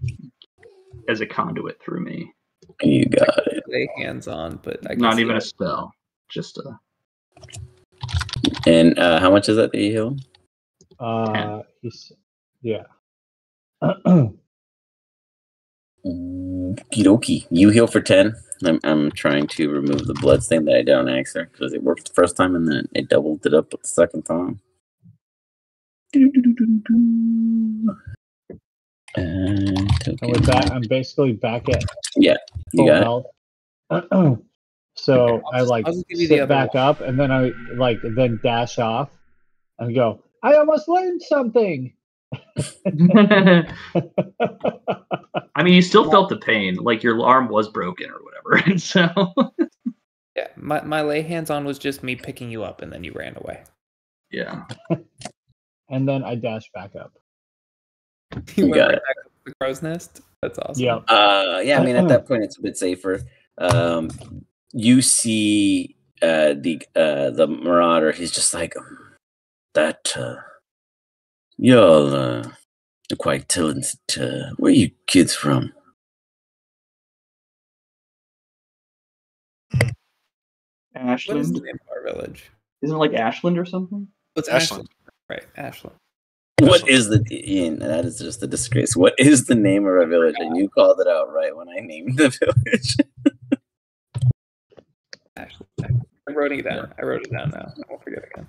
as a conduit through me. You got it. Lay hands on, but I Not guess even a spell. Just a... And how much is that you heal? Yeah. Okie. You heal for 10. I'm trying to remove the blood stain that I did on accident because it worked the first time and then it doubled it up the second time. And with that, I'm basically back at you got health. So I'll I just give you the sit other back up and then I then dash off and go, I almost learned something. I mean, you still felt the pain, like your arm was broken or whatever, and so yeah, my lay hands on was just me picking you up and then you ran away. yeah. And then I dash back up. You went got right it. back up to the crow's nest. That's awesome. Yep. Yeah, I mean at that point it's a bit safer. You see the Marauder, he's just like that y'all are quite talented. Where are you kids from? What is the Ashland? name of our village? Isn't it like Ashland or something? What's Ashland. Right, Ashland. What is the Ian? That is just a disgrace. What is the name of our village? And you called it out right when I named the village. Ashland. I wrote it down. I wrote it down now. I won't forget again.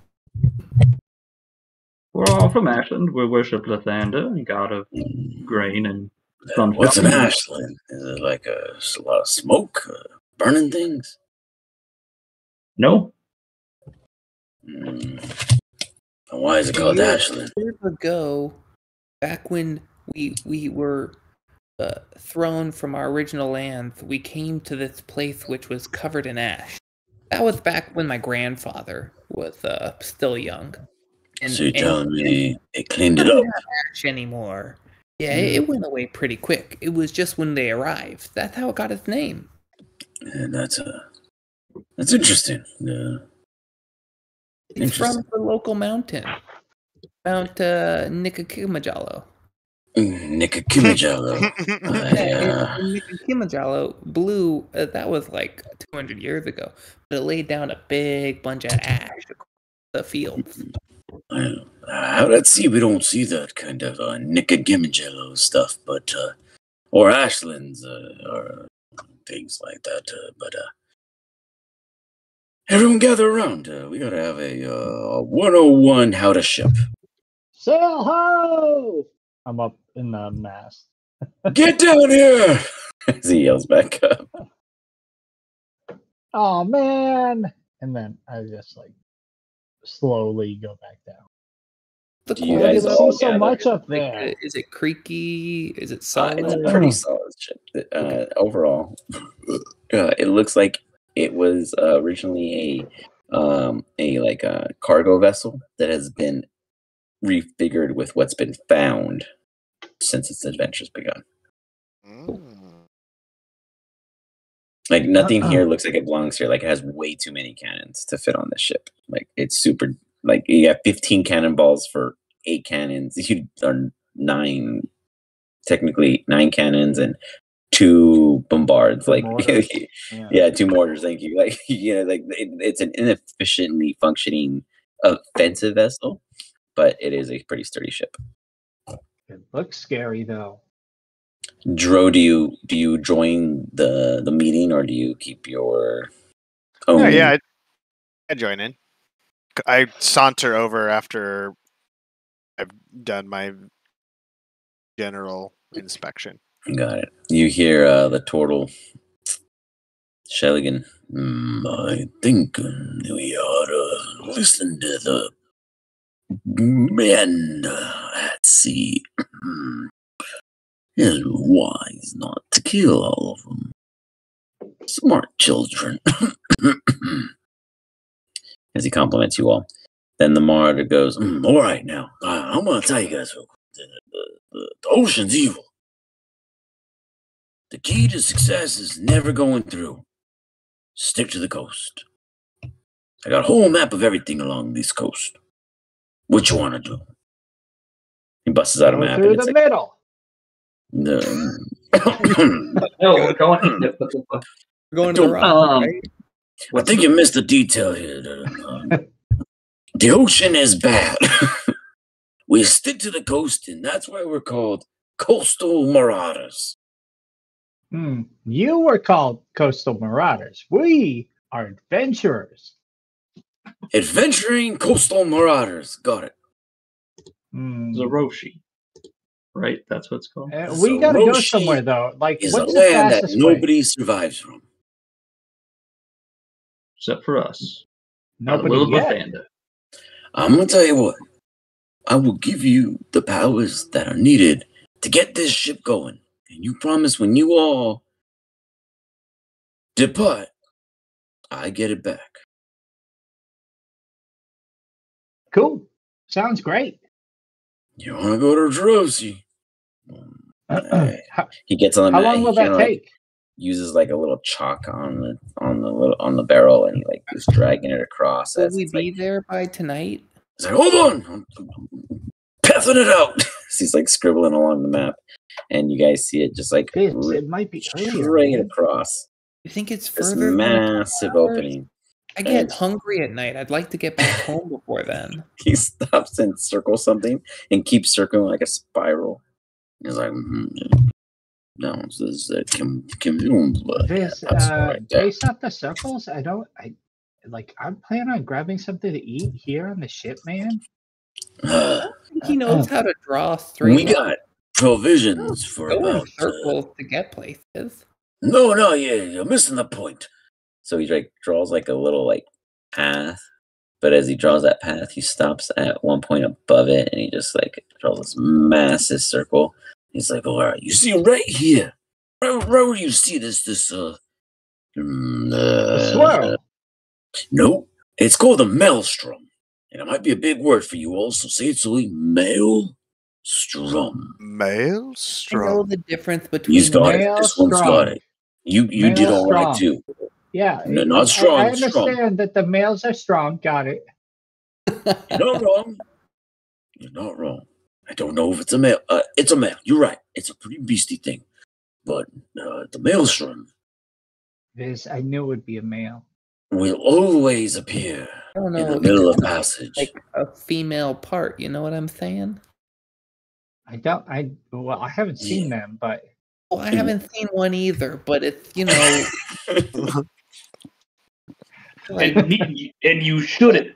We're all from Ashland. We worship Lathander, god of grain and sunshine. What's in Ashland? Is it like a lot of smoke, burning things? No. And why is it called Ashland? Years ago, back when we were thrown from our original land, we came to this place which was covered in ash. That was back when my grandfather was still young. So you're telling me they cleaned it up? Not ash anymore. Yeah, it went away pretty quick. It was just when they arrived. That's how it got its name. And that's interesting. It's from the local mountain, Mount Nicokimajallo. Nicokimajallo. Nicokimajallo blew. That was like 200 years ago, but it laid down a big bunch of ash across the fields. Out at sea, we don't see that kind of Nicokimajallo stuff, but or Ashlands or things like that. But everyone gather around. We gotta have a 101 how to ship. Sail ho! I'm up in the mast. Get down here! As he yells back up. Oh man! And then I just slowly go back down. The Do you guys see all so gather? much up there. Is it creaky? Is it solid? It's a pretty solid ship. Overall, it looks like it was originally a cargo vessel that has been refigured with what's been found since its adventures begun. Like nothing here looks like it belongs here. Like it has way too many cannons to fit on this ship. Like it's super. Like you have 15 cannonballs for 8 cannons. You are 9 cannons and 2 bombards. Like yeah, 2 mortars. Thank you. Like it's an inefficiently functioning offensive vessel, but it is a pretty sturdy ship. It looks scary though. Dro, do you join the meeting or do you keep your own? Yeah, I join in. I saunter over after I've done my general inspection. Got it. You hear the turtle. Sheligan, I think we ought to listen to the men at sea. It's wise not to kill all of them. Smart children. As he compliments you all. Then the marauder goes, all right now, I'm going to tell you guys real quick. The ocean's evil. The key to success is never going through. Stick to the coast. I got a whole map of everything along this coast. What you want to do? He busts out a map. Through the middle. No. No, we're going to the rock. Right? I think you missed the detail here. The ocean is bad. We stick to the coast, and that's why we're called coastal marauders. You were called coastal marauders. We are adventurers. Adventuring coastal marauders. Got it. Zeroshi. Right? That's what it's called. We gotta go somewhere, though. Like, is what's a the land that fastest nobody way? survives from. Except for us. Nobody yet. I'm going to tell you what. I will give you the powers that are needed to get this ship going. And you promise when you all depart, I get it back. Cool. Sounds great. You want to go to Jerosi? He gets on the How long will that take? Uses like a little chalk on the barrel, and he like is dragging it across. Will we be there by tonight? He's like, hold on, I'm pathing it out. He's like scribbling along the map, and you guys see it just like it might be straight across. You think it's this further? Massive opening. I get hungry at night. I'd like to get back home before then. He stops and circles something and keeps circling like a spiral. He's like, no, this is based off the circles, I'm planning on grabbing something to eat here on the ship, man. I think he knows how to draw straight. We got provisions for about circles to get places. No, you're missing the point. So he like draws like a little like path, but as he draws that path, he stops at one point above it, and he just like draws this massive circle. He's like, all right, you see right here, right where you see this swirl. Nope, it's called a maelstrom, and it might be a big word for you all. So say it slowly, maelstrom. Maelstrom. I know the difference between. He's got it. This one's got it. You did all right too. Yeah, no, not strong. I understand that the males are strong. Got it. You're not wrong. You're not wrong. I don't know if it's a male. It's a male. You're right. It's a pretty beastie thing. But the maelstrom. I knew it would be a male. Will always appear in the middle of passage. Like a female part. You know what I'm saying? I haven't seen them, but. Well, I haven't seen one either, but it's, and you shouldn't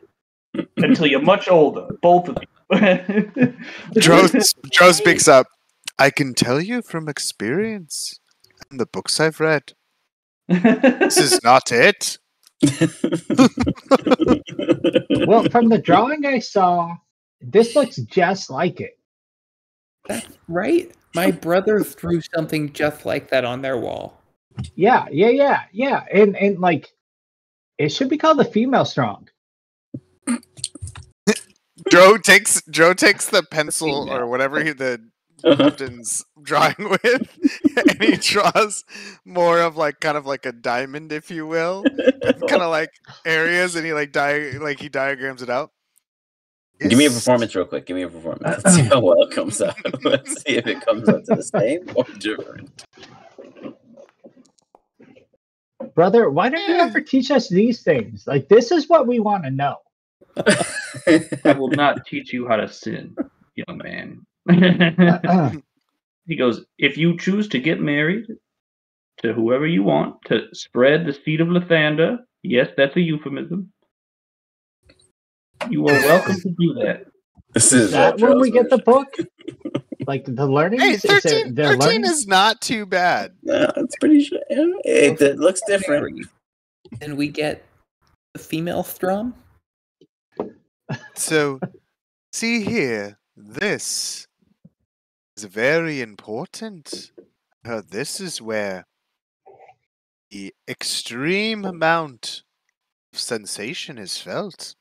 until you're much older, both of you. Joe speaks up. I can tell you from experience and the books I've read. This is not it. Well, from the drawing I saw, this looks just like it. That's right. My brother threw something just like that on their wall. Yeah. And like, it should be called the female strong. Joe takes the pencil or whatever the captain's drawing with, and he draws more of kind of like a diamond, if you will, kind of like areas, and he he diagrams it out. Give me a performance real quick. Give me a performance. Let's see how well it comes out. Let's see if it comes out to the same or different. Brother, why don't you ever teach us these things? Like, this is what we want to know. I will not teach you how to sin, young man. He goes, if you choose to get married to whoever you want, to spread the seed of Lathander, yes, that's a euphemism. You are welcome to do that. This is that when we get the book? Like the learning Hey, is 13, they're 13 learning. is not too bad. No, it's pretty sure. It looks different. And we get the female Strum. So, see here, this is very important. This is where the extreme amount of sensation is felt.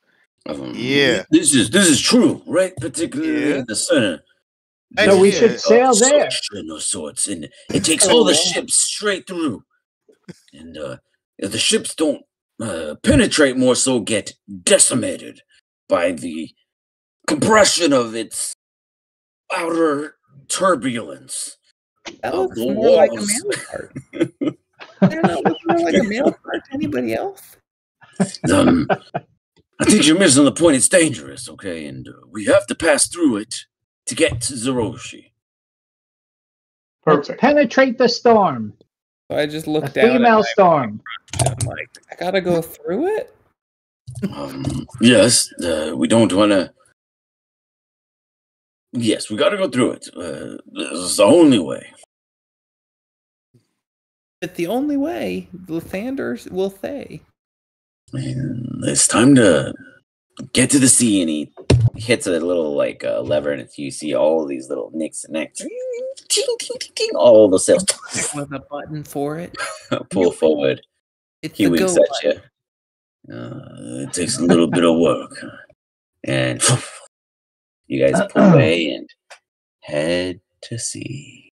Yeah. This is true, right? Particularly in the center. And So we here- should sail there. Suction of sorts, and it takes all the ships straight through. And if the ships don't penetrate, more so get decimated by the compression of its outer turbulence. That of looks the more like a walls. male part. Doesn't that look more like a male part to anybody else? I think you're missing the point. It's dangerous, okay? And we have to pass through it to get to Zeroshi. Let's penetrate the storm. So I just The looked down. female storm. I'm like, I gotta go through it. Yes, we don't want to. Yes, we got to go through it. This is the only way. It's the only way. Lathander will say. And it's time to get to the sea, and he hits a little like lever, and you see all of these little nicks and necks. All the sails With a button for it. pull forward. It's He the winks go at you. It takes a little bit of work, and you guys pull away and head to sea.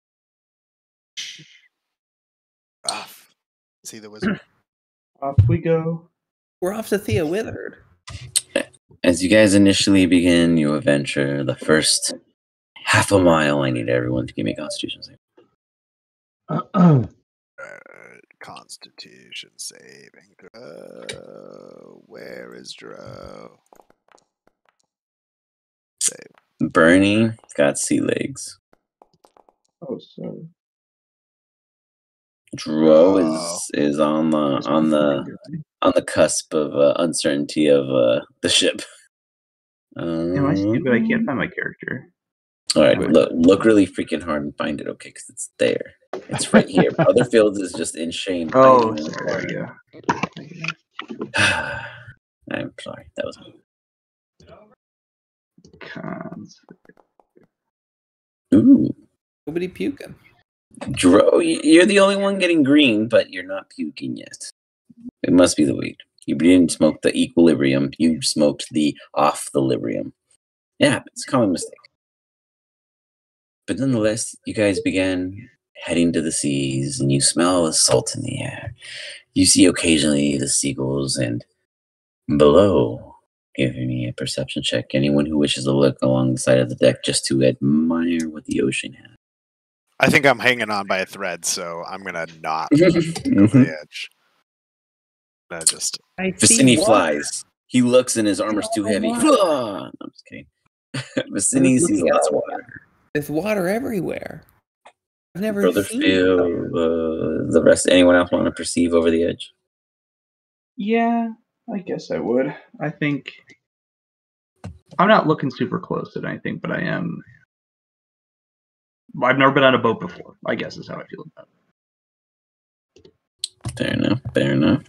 Off. See the wizard. Off we go. We're off to Thea Withered. As you guys initially begin your adventure, the first half a mile, I need everyone to give me a Constitution save. Constitution saving throw. Where is Dro? Save. Bernie got sea legs. Oh, sorry. Dro is on the cusp of uncertainty of the ship. Am I stupid? I can't find my character. All right, look really freaking hard and find it, okay? Because it's there. It's right here. Other fields is just in shame. Oh, sorry. There we go. I'm sorry. That was me. Cons. Ooh, Nobody puking. Dro, you're the only one getting green, but you're not puking yet. It must be the weed. You didn't smoke the equilibrium. You smoked the off the librium. Yeah, it's a common mistake. But nonetheless, you guys began heading to the seas, and you smell the salt in the air. You see occasionally the seagulls, and below, give me a perception check. Anyone who wishes to look along the side of the deck just to admire what the ocean has. I think I'm hanging on by a thread, so I'm gonna not over the edge. Vicini flies. He looks and his armor's too heavy. No, I'm just kidding. Vicini sees lots of water. There's water everywhere. I've never Brother seen Phil, the rest. Anyone else want to perceive over the edge? Yeah, I guess I would. I think I'm not looking super close at anything, but I am. I've never been on a boat before, I guess is how I feel about it. Fair enough. Fair enough.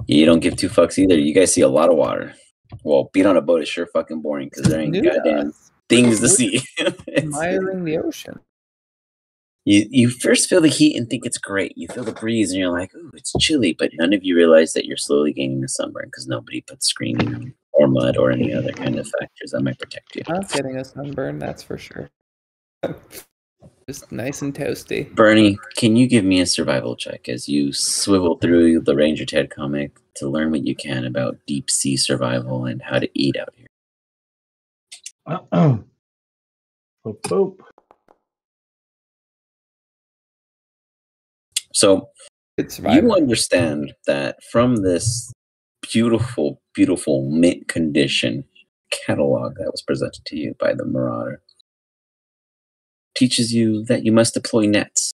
You don't give two fucks either. You guys see a lot of water. Well, being on a boat is sure fucking boring because there ain't goddamn things to see. Admiring the ocean. You first feel the heat and think it's great. You feel the breeze and you're like, ooh, it's chilly. But none of you realize that you're slowly gaining a sunburn because nobody puts screening or mud or any other kind of factors that might protect you. Not getting a sunburn, that's for sure. Just nice and toasty. Bernie, can you give me a survival check as you swivel through the Ranger Ted comic to learn what you can about deep sea survival and how to eat out here? Boop, boop. So It's you understand that from this beautiful, beautiful mint condition catalog that was presented to you by the Marauder teaches you that you must deploy nets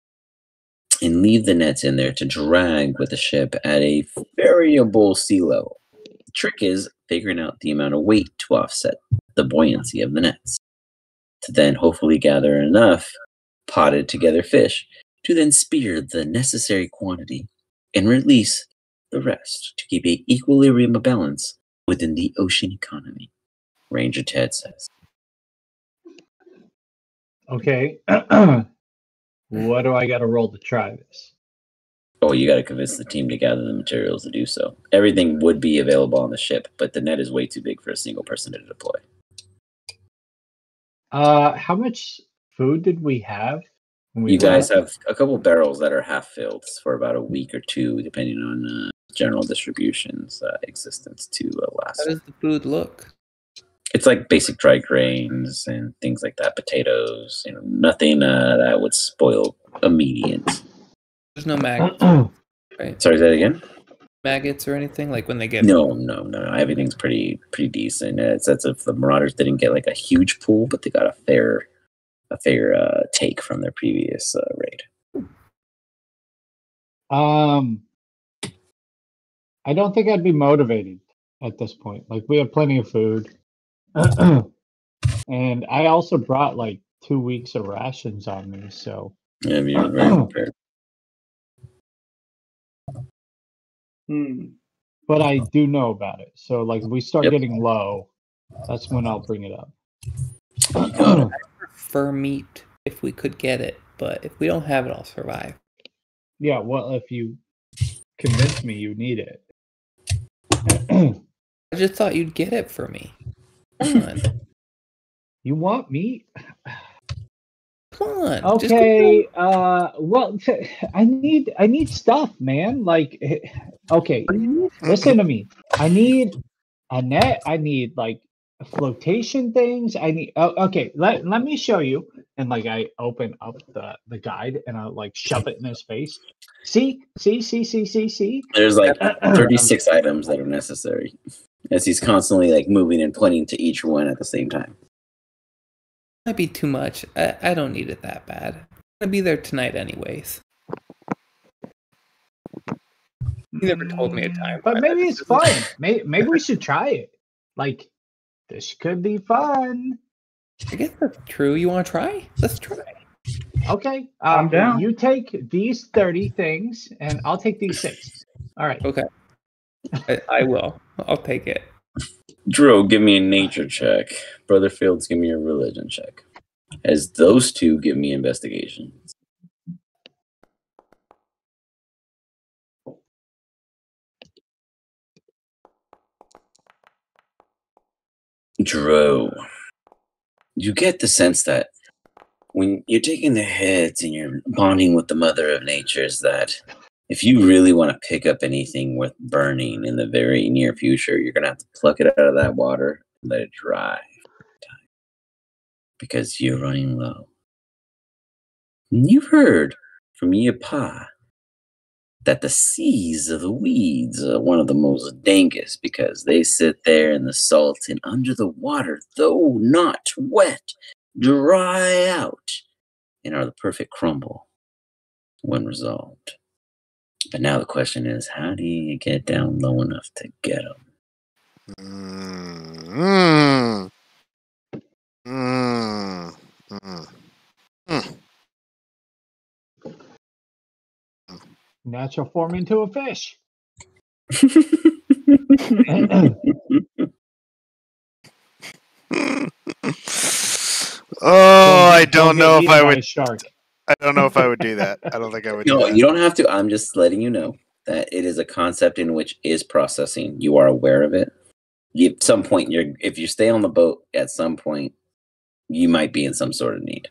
and leave the nets in there to drag with the ship at a variable sea level. The trick is figuring out the amount of weight to offset the buoyancy of the nets. to then hopefully gather enough potted together fish to then spear the necessary quantity and release the rest to keep an equilibrium of balance within the ocean economy, Ranger Ted says. Okay. What do I got to roll to try this? Oh, you got to convince the team to gather the materials to do so. Everything would be available on the ship, but the net is way too big for a single person to deploy. How much food did we have? You guys have a couple barrels that are half filled for about a week or two, depending on general distribution's existence to last. How does the food look? It's like basic dry grains and things like that, potatoes, nothing that would spoil immediate. There's no maggots, right? Sorry, say that again? Maggots or anything like when they get No. Everything's pretty decent. It's as if the Marauders didn't get like a huge pool, but they got a fair take from their previous raid. I don't think I'd be motivated at this point. Like, we have plenty of food. And I also brought like 2 weeks of rations on me, so Yeah, you're very prepared. But I do know about it. So like, if we start getting low, that's when I'll bring it up. I prefer meat if we could get it, but if we don't have it, I'll survive. Yeah, well, if you convince me you need it. I just thought you'd get it for me. Come on. You want meat? Come on. Okay. Well, I need stuff, man. Like, okay, listen to me. I need a net. I need like flotation things. I need. Okay, let me show you. And like, I open up the guide and I like shove it in his face. See. There's like 36 items that are necessary, as he's constantly like moving and pointing to each one at the same time. Might be too much. I don't need it that bad. I'm gonna be there tonight anyways. He never told me a time. But maybe it's fun. Maybe we should try it. Like, this could be fun. I guess that's true. You want to try? Let's try. Okay. I'm down. You take these 30 things, and I'll take these 6. All right. Okay. I will. I'll take it. Dro, give me a nature check. Brother Fields, give me a religion check. As those two give me investigation. Dro, you get the sense that when you're taking the heads and you're bonding with the mother of natures, that if you really want to pick up anything worth burning in the very near future, you're going to have to pluck it out of that water and let it dry because you're running low. And you've heard from your pa that the seas of the weeds are one of the most dankest because they sit there in the salt and under the water, though not wet, dry out and are the perfect crumble when resolved. But now the question is, how do you get down low enough to get them? Natural form into a fish. I don't know if I would. Shark. I don't know if I would do that. I don't think I would. No, you don't have to. I'm just letting you know that it is a concept in which is processing. You are aware of it. At some point, if you stay on the boat, at some point, you might be in some sort of need.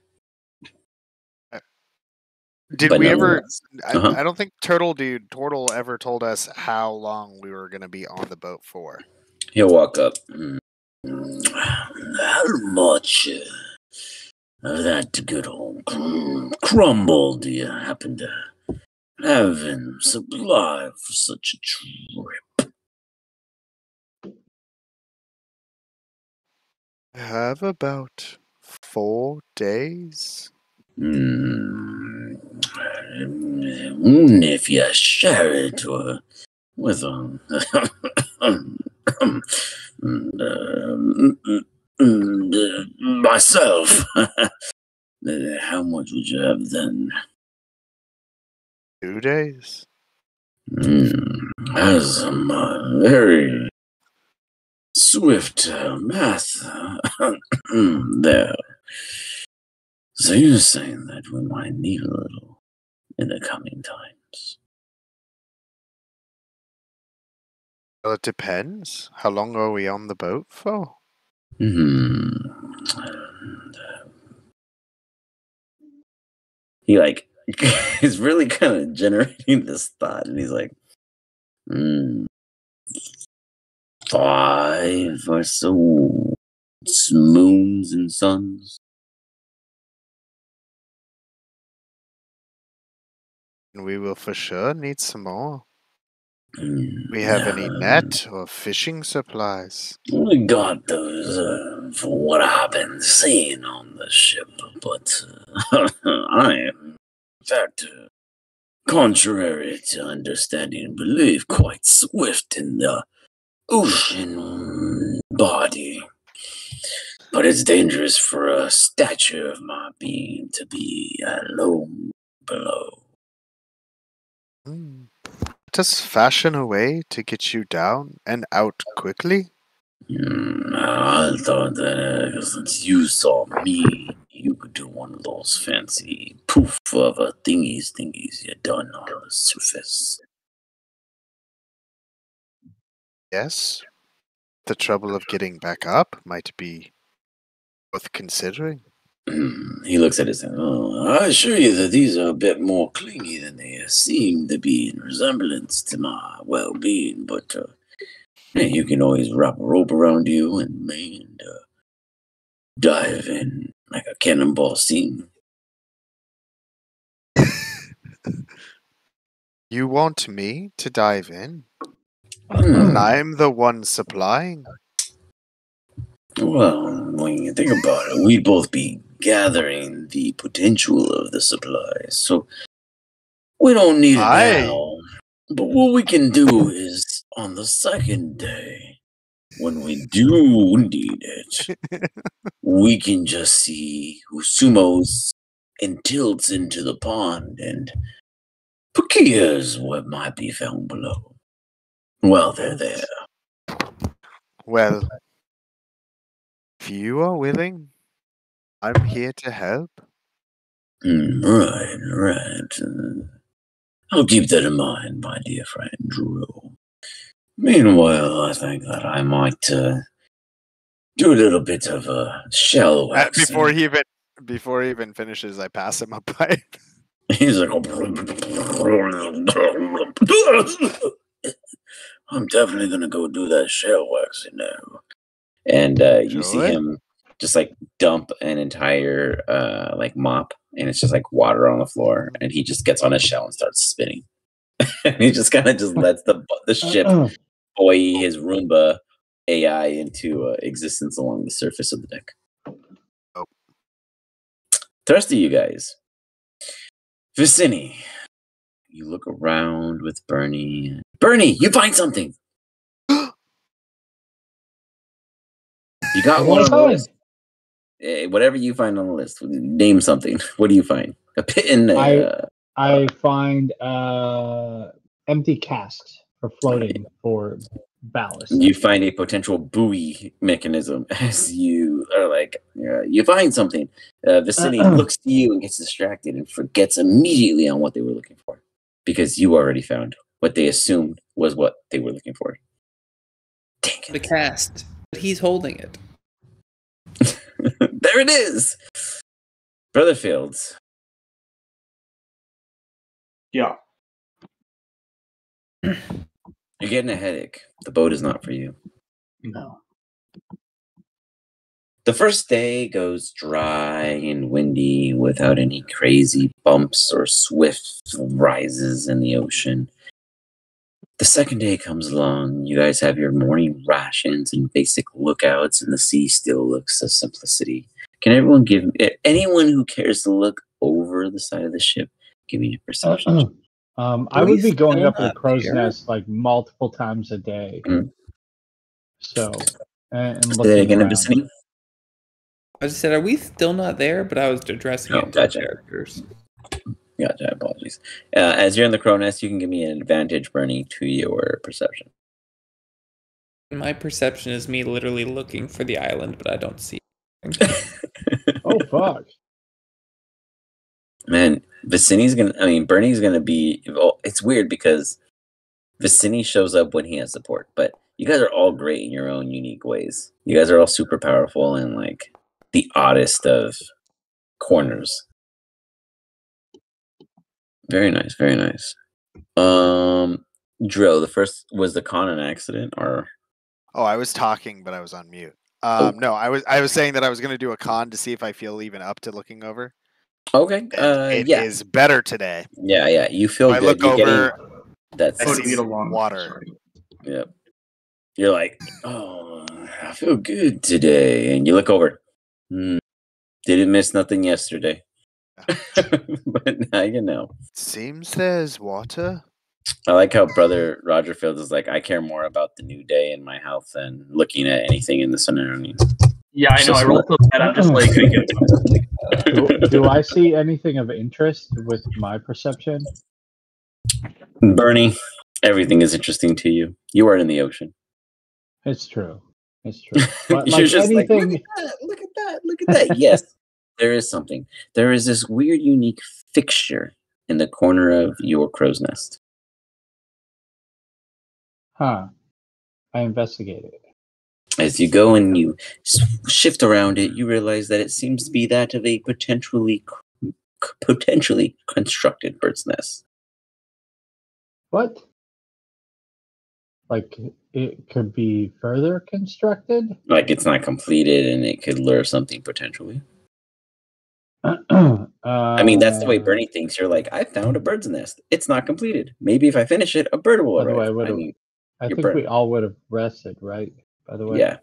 Did we ever? I don't think Turtle ever told us how long we were going to be on the boat for. He'll walk up. How much of that good old crumble do you happen to have in supply for such a trip? I have about 4 days. If you share it with Myself. How much would you have then? 2 days. That's some very swift math there. So you're saying that we might need a little in the coming times? Well, it depends. How long are we on the boat for? He like is really kind of generating this thought, and he's like, 5 or so moons and suns. And we will for sure need some more. We have any net or fishing supplies? We got those for what I've been seeing on the ship, but I am, in fact, contrary to understanding and belief, quite swift in the ocean body. But it's dangerous for a statue of my being to be low below. Let us fashion a way to get you down and out quickly. I thought that since you saw me, you could do one of those fancy poof of a thingies you done on the surface. Yes. The trouble of getting back up might be worth considering. He looks at his hand. Oh, I assure you that these are a bit more clingy than they seem to be in resemblance to my well-being, but hey, you can always wrap a rope around you and dive in like a cannonball scene. You want me to dive in? I'm the one supplying. Well, when you think about it, we'd both be gathering the potential of the supplies, so we don't need it now. But what we can do is on the second day, when we do need it, we can just see who sumos and tilts into the pond and procures what might be found below. Well, they're there. Well, if you are willing, I'm here to help. Right. I'll keep that in mind, my dear friend Drew. Meanwhile, I think that I might do a little bit of shell waxing. Before he even finishes, I pass him a pipe. He's like, I'm definitely gonna go do that shell waxing now. And you see him just like dump an entire like mop, and it's just like water on the floor, and he just gets on his shell and starts spinning. And he just kind of just lets the ship buoy his Roomba AI into existence along the surface of the deck. Oh. The rest of you guys, Vicini, you look around with Bernie. Bernie, you find something. You got one on the list. Whatever you find on the list, name something. What do you find? A pit in I find empty casks for floating for ballast. You find a potential buoy mechanism as you are like, you find something. Vicini looks to you and gets distracted and forgets immediately on what they were looking for because you already found what they assumed was what they were looking for. Dang it. The cast, but he's holding it. There it is. Brother Fields. Yeah. You're getting a headache. The boat is not for you. No. The first day goes dry and windy without any crazy bumps or swift rises in the ocean. The second day comes along. You guys have your morning rations and basic lookouts, and the sea still looks a simplicity. Can everyone anyone who cares to look over the side of the ship, give me a perception. I would be going up to the crow's nest like multiple times a day. So, and looking around. I just said, are we still not there? But I was addressing it to characters. Gotcha. Apologies. As you're in the crow nest, you can give me an advantage, Bernie, to your perception. My perception is me literally looking for the island, but I don't see it. Oh, fuck. Man, Bernie's gonna be. Well, it's weird because Vicini shows up when he has support, but you guys are all great in your own unique ways. You guys are all super powerful in like the oddest of corners. Very nice, very nice. Dro, the first was the con an accident or? Oh, I was talking, but I was on mute. No, I was saying that I was going to do a con to see if I feel even up to looking over. Okay. It is better today. Yeah. You feel I good. look over. That's I see water. Yep. You're like, oh, I feel good today, and you look over. Didn't miss nothing yesterday. But now you know. Seems there's water. I like how Brother Roger Fields is like, I care more about the new day and my health than looking at anything in the surroundings. Yeah, I know. I rolled so bad. I'm just like, do I see anything of interest with my perception? Bernie, everything is interesting to you. You are in the ocean. It's true. But You're just anything... like, look at that. Yes, there is something. There is this weird, unique fixture in the corner of your crow's nest. Huh. I investigated. As you go and you shift around it, you realize that it seems to be that of a potentially constructed bird's nest. What? Like, it could be further constructed? Like it's not completed and it could lure something potentially. I mean, that's the way Bernie thinks. You're like, I found a bird's nest. It's not completed. Maybe if I finish it, a bird will arrive. I think we all would have rested, right? By the way. Yeah.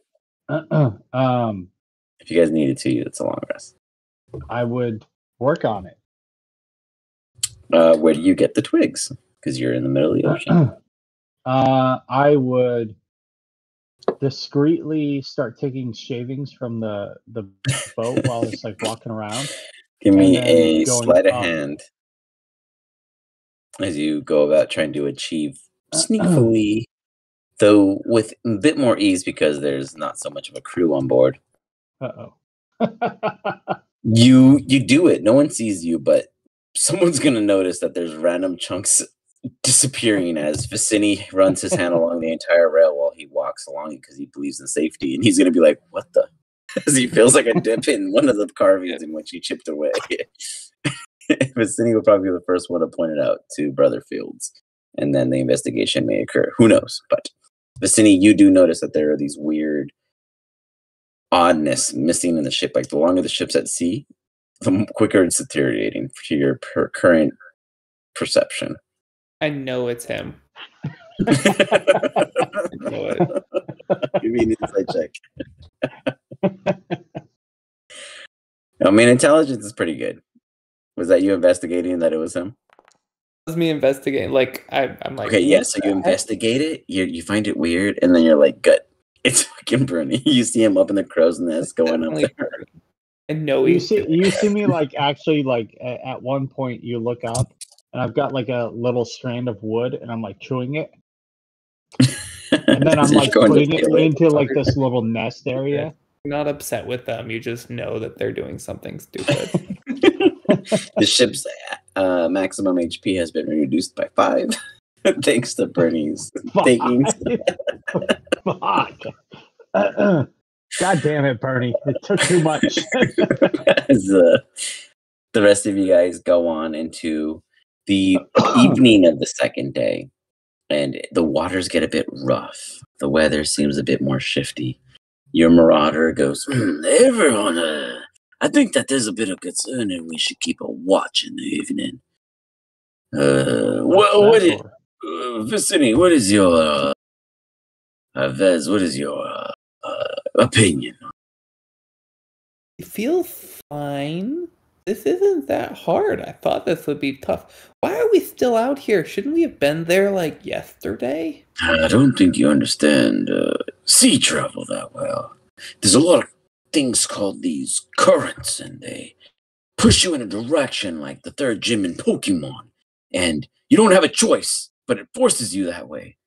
If you guys needed to, it's a long rest. I would work on it. Where do you get the twigs? Because you're in the middle of the ocean. I would discreetly start taking shavings from the boat while it's like walking around. Give me a sleight of hand as you go about trying to achieve sneakily, though with a bit more ease because there's not so much of a crew on board. You do it. No one sees you, but someone's gonna notice that there's random chunks disappearing as Vicini runs his hand along the entire rail while he walks along it because he believes in safety, and he's gonna be like, "What the?" As he feels like a dip in one of the carvings in which he chipped away. Vicini will probably be the first one to point it out to Brother Fields, and then the investigation may occur. Who knows? But Vicini, you do notice that there are these weird oddness missing in the ship. Like the longer the ship's at sea, the quicker it's deteriorating to your current perception. I know it's him. Give me an insight check. I mean, intelligence is pretty good. Was that you investigating that it was him? It was me investigating. Like I'm like, okay, yeah. So you investigate it. You find it weird, and then you're like, "Gut, it's fucking Bernie." You see him up in the crow's nest going up there. I know you see me like actually like at one point you look up, and I've got like a little strand of wood, and I'm like chewing it, and then I'm like putting it into like this little nest area. You're not upset with them. You just know that they're doing something stupid. The ship's maximum HP has been reduced by 5, thanks to Bernie's taking. Fuck. God damn it, Bernie! It took too much. As the rest of you guys go on into the evening of the second day, and the waters get a bit rough. The weather seems a bit more shifty. Your marauder goes, everyone, I think that there's a bit of concern and we should keep a watch in the evening. Vicini, what is your, Vez, what is your opinion? I feel fine. This isn't that hard. I thought this would be tough. Why are we still out here? Shouldn't we have been there like yesterday? I don't think you understand sea travel that well. There's a lot of things called these currents, and they push you in a direction like the third gym in Pokemon. And you don't have a choice, but it forces you that way.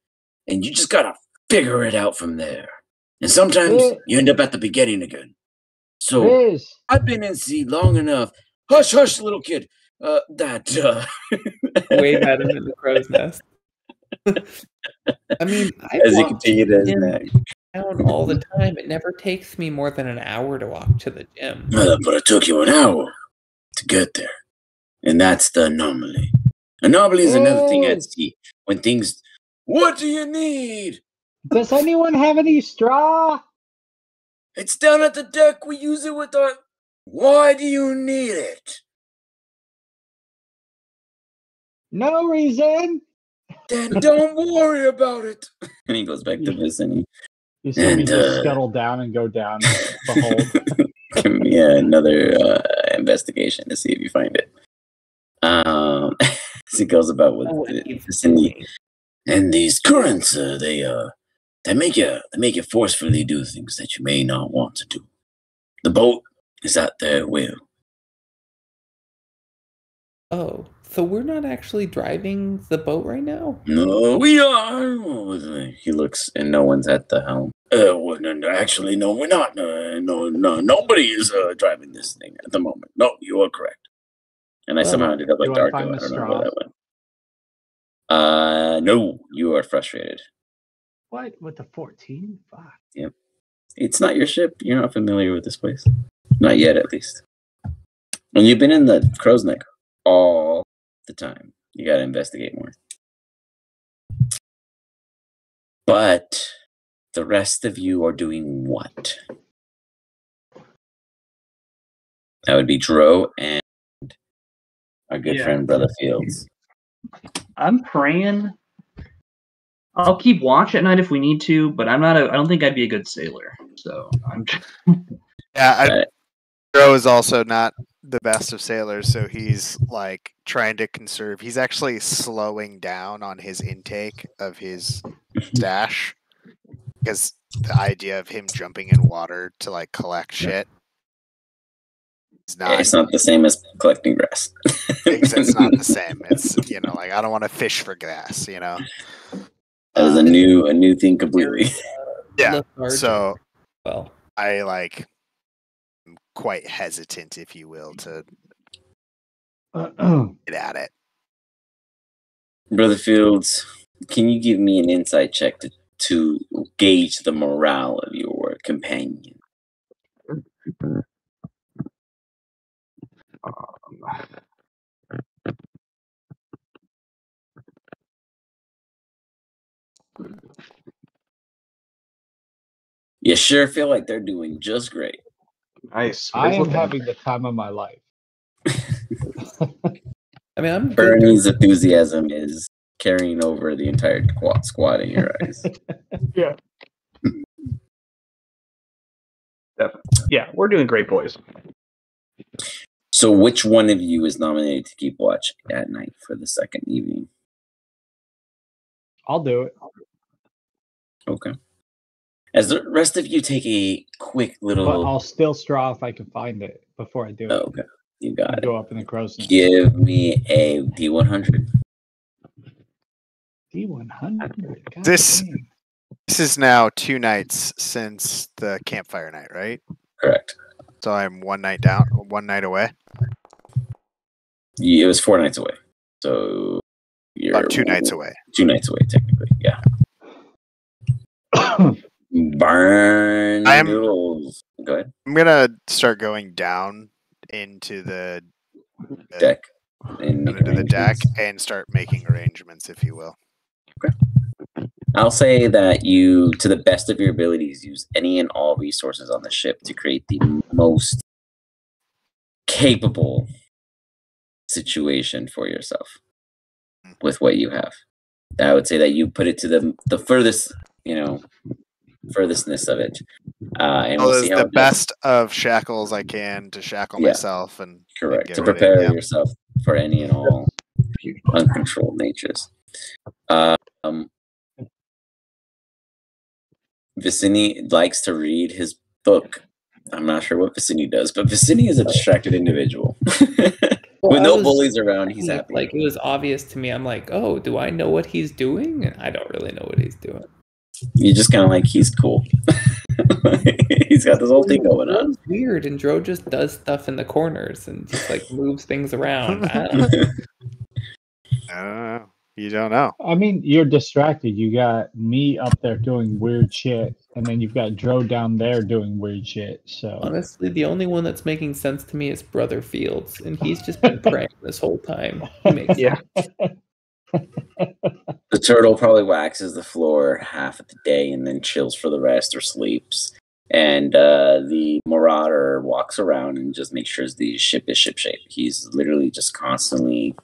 And you just gotta figure it out from there. And sometimes you end up at the beginning again. So I've been in sea long enough. Hush, hush, little kid. Wave at him in the crow's nest. I mean, I as you walk continue to the to gym snack. down all the time. It never takes me more than an hour to walk to the gym. But it took you an hour to get there. And that's the anomaly. Anomaly is another thing at sea. When things... What do you need? Does anyone have any straw? It's down at the deck. We use it with our... Why do you need it? No reason. Then don't worry about it. And he goes back to Vicini. You see me just scuttle down and go down. Behold. Give me another investigation to see if you find it. As he goes about with Vicini. And these currents, they make you forcefully do things that you may not want to do. The boat is at their will. Oh, so we're not actually driving the boat right now? No, we are. He looks, and no one's at the helm. Well, no, actually, no, we're not. No, nobody is driving this thing at the moment. No, you are correct. And I somehow ended up like Darko. I don't know where that went. No, you are frustrated. What? With the 14? Fuck. Yep. It's not your ship. You're not familiar with this place. Not yet, at least. And you've been in the crow's neck all the time. You gotta investigate more. But the rest of you are doing what? That would be Dro and our good friend Brother Fields. I'm praying. I'll keep watch at night if we need to, but I don't think I'd be a good sailor. So I'm. Dro is also not the best of sailors, so he's like trying to conserve. He's actually slowing down on his intake of his stash because the idea of him jumping in water to like collect shit is not. It's not the same as collecting grass. It's not the same. It's like I don't want to fish for grass. That is a new thing completely. Yeah. So I like. Quite hesitant, if you will, to get at it. Brother Fields, can you give me an insight check to gauge the morale of your companion? You sure feel like they're doing just great. Nice. I am having the time of my life. I mean, I'm Bernie's enthusiasm is carrying over the entire squad in your eyes. Yeah. Definitely. Yeah, we're doing great, boys. So which one of you is nominated to keep watch at night for the second evening? I'll do it. Okay. As the rest of you take a quick little... But I'll still straw if I can find it before I do it. Okay. You got it. Go up in the crow's nest. Give me a D100. D100? This is now 2 nights since the campfire night, right? Correct. So I'm 1 night away? It was 4 nights away. So you're... 2 nights away. 2 nights away, technically, yeah. Burn noodles. Go ahead. I'm gonna start going down into the deck into the deck and start making arrangements, if you will. Okay. I'll say that you, to the best of your abilities, use any and all resources on the ship to create the most capable situation for yourself with what you have. I would say that you put it to the furthest, furthestness of it. And we'll see how the best of shackles I can to shackle myself and correct to prepare yourself for any and all uncontrolled natures. Vicini likes to read his book I'm not sure what Vicini does, but Vicini is a distracted individual. Well, With no bullies around, he's happy. Like, it was obvious to me. I'm like, oh, do I know what he's doing? And I don't really know what he's doing. You just kind of like, he's cool. He's got this whole thing going on. It's weird, and Dro just does stuff in the corners and just like moves things around. I don't know. You don't know. I mean, you're distracted. You got me up there doing weird shit, and then you've got Dro down there doing weird shit. So honestly, the only one that's making sense to me is Brother Fields, and he's just been praying this whole time. He makes Yeah. The turtle probably waxes the floor half of the day and then chills for the rest or sleeps. And the marauder walks around and just makes sure the ship is shipshape. He's literally just constantly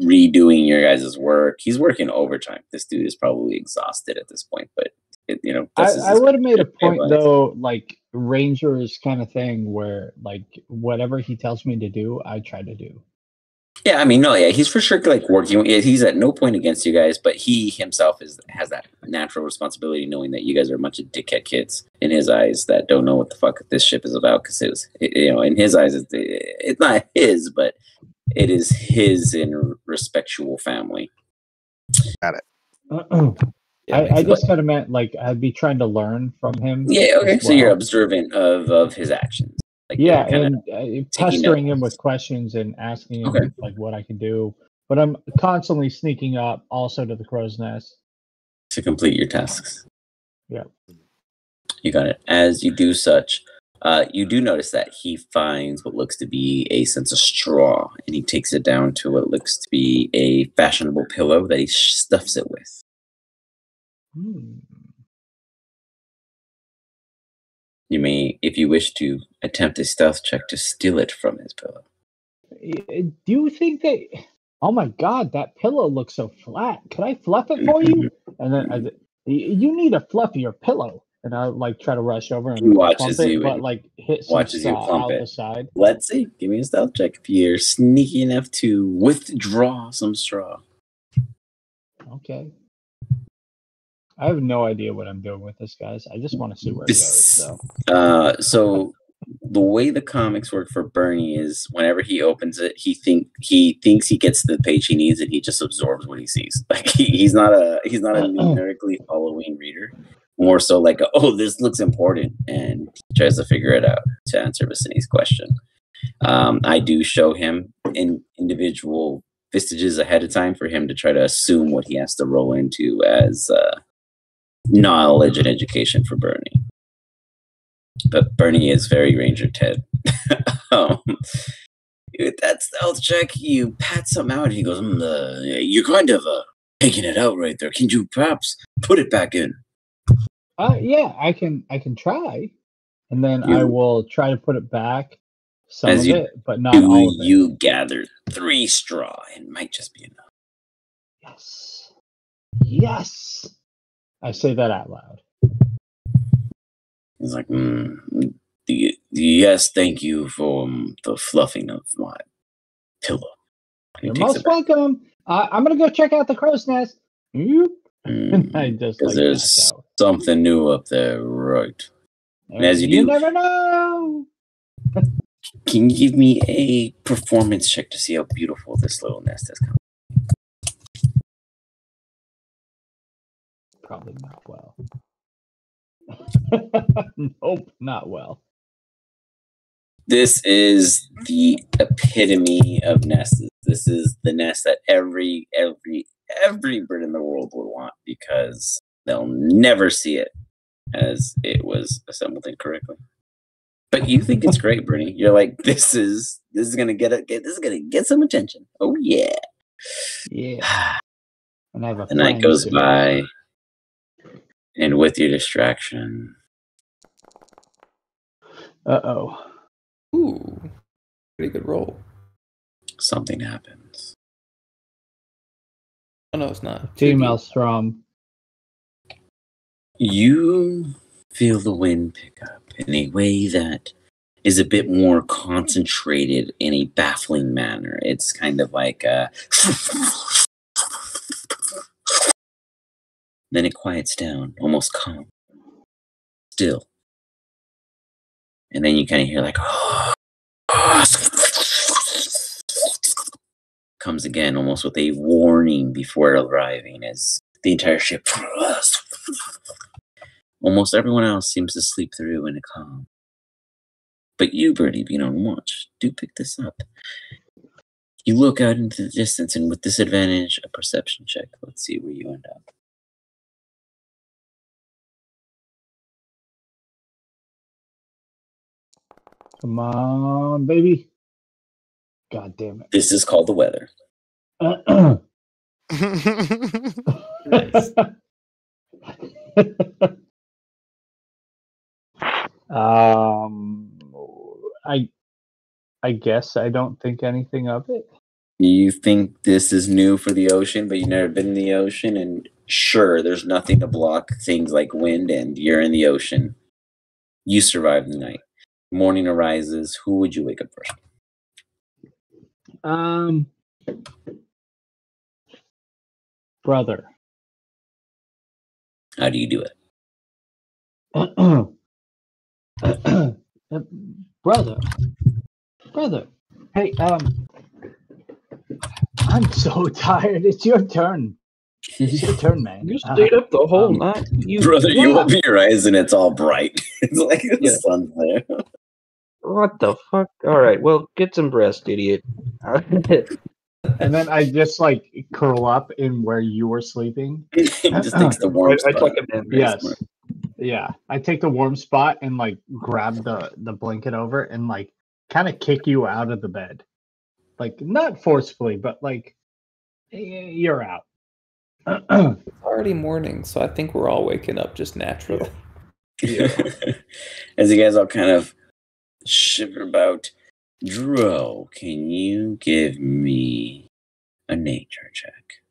redoing your guys' work. He's working overtime. This dude is probably exhausted at this point, but I would have made a point though, like Ranger's kind of thing, where like whatever he tells me to do, I try to do. Yeah, I mean, no, yeah, he's for sure like working. He's at no point against you guys, but he himself has that natural responsibility, knowing that you guys are a bunch of dickhead kids in his eyes that don't know what the fuck this ship is about. Because in his eyes, it's not his, but it is his in respectual family. Got it. Yeah, I just kind of meant like I'd be trying to learn from him. Yeah, okay. So you're observant of his actions. Like, yeah, and pestering him with questions and asking him like what I can do. But I'm constantly sneaking up also to the crow's nest to complete your tasks. Yeah, you got it. As you do such, you do notice that he finds what looks to be a sense of straw, and he takes it down to what looks to be a fashionable pillow that he stuffs it with. You may, if you wish to, attempt a stealth check to steal it from his pillow. Do you think that... Oh my god, that pillow looks so flat. Could I fluff it for you? And then you need a fluffier pillow. And I like try to rush over and watches plump you, it, but like hit some straw out the side. Let's see. Give me a stealth check if you're sneaky enough to withdraw some straw. Okay. I have no idea what I'm doing with this, guys. I just want to see where it goes. So the way the comics work for Bernie is whenever he opens it, he thinks he gets the page he needs, and he just absorbs what he sees. Like he's not a numerically following reader. More so like, this looks important, and he tries to figure it out to answer Vicini's question. I do show him in individual vestiges ahead of time for him to try to assume what he has to roll into as knowledge and education for Bernie. But Bernie is very Ranger Ted. With that stealth check, you pat something out, and he goes, you're kind of taking it out right there. Can you perhaps put it back in? Yeah, I can try. And then I will try to put it back, some of it, but not all of it. You gather 3 straw. It might just be enough. Yes. Yes. I say that out loud. He's like, yes, thank you for the fluffing of my pillow. You're most welcome. I'm going to go check out the crow's nest. I just because there's something new up there, right? And as you do, never know. Can you give me a performance check to see how beautiful this little nest is? Probably not well. Nope, not well. This is the epitome of nests. This is the nest that every bird in the world would want, because they'll never see it as it was assembled incorrectly. But you think it's great, Brittany. You're like, this is gonna get some attention. Oh yeah. Yeah. And I have the night goes by, and with your distraction. Uh-oh. Ooh. Pretty good roll. Something happens. Oh no, it's not. Team Elstrom. You feel the wind pick up in a way that is a bit more concentrated in a baffling manner. It's kind of like then it quiets down, almost calm. Still. And then you kind of hear like, comes again, almost with a warning before arriving as the entire ship. Almost everyone else seems to sleep through in a calm. But you, Birdie, being on watch, do pick this up. You look out into the distance, and with disadvantage, a perception check. Let's see where you end up. Come on, baby. God damn it. This is called the weather. Nice. I guess I don't think anything of it. You think this is new for the ocean, but you've never been in the ocean, and sure, there's nothing to block things like wind, and you're in the ocean. You survive the night. Morning arises. Who would you wake up first? Brother. How do you do it? Brother. Hey, I'm so tired. It's your turn. It's your turn, man. You stayed up the whole night. Brother, you open your eyes and it's all bright. It's like the sun's there. What the fuck? All right, well, get some rest, idiot. And then I just like curl up in where you were sleeping. He just takes the warm spot. I take a Yes. Yeah. I take the warm spot and like grab the blanket over and like kind of kick you out of the bed. Like not forcefully, but like you're out. It's already morning, so I think we're all waking up just naturally. Yeah. As you guys all kind of shiver about, Dro, can you give me a nature check?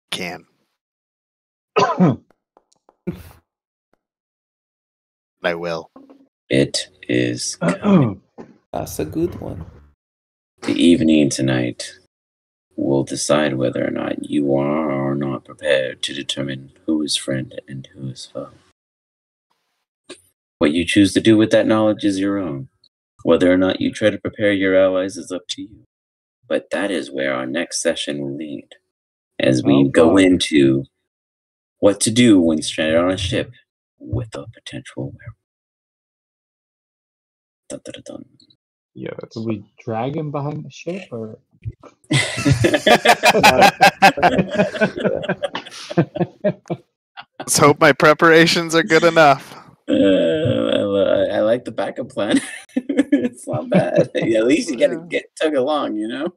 Can. I will. It is coming. That's a good one. The evening tonight will decide whether or not you are or not prepared to determine who is friend and who is foe. What you choose to do with that knowledge is your own. Whether or not you try to prepare your allies is up to you. But that is where our next session will lead, as we go into what to do when stranded on a ship with a potential werewolf. Dun, dun, dun, dun. Yeah, Do we drag him behind the ship or? Let's hope my preparations are good enough. I like the backup plan. It's not bad. At least you gotta get tug along, you know?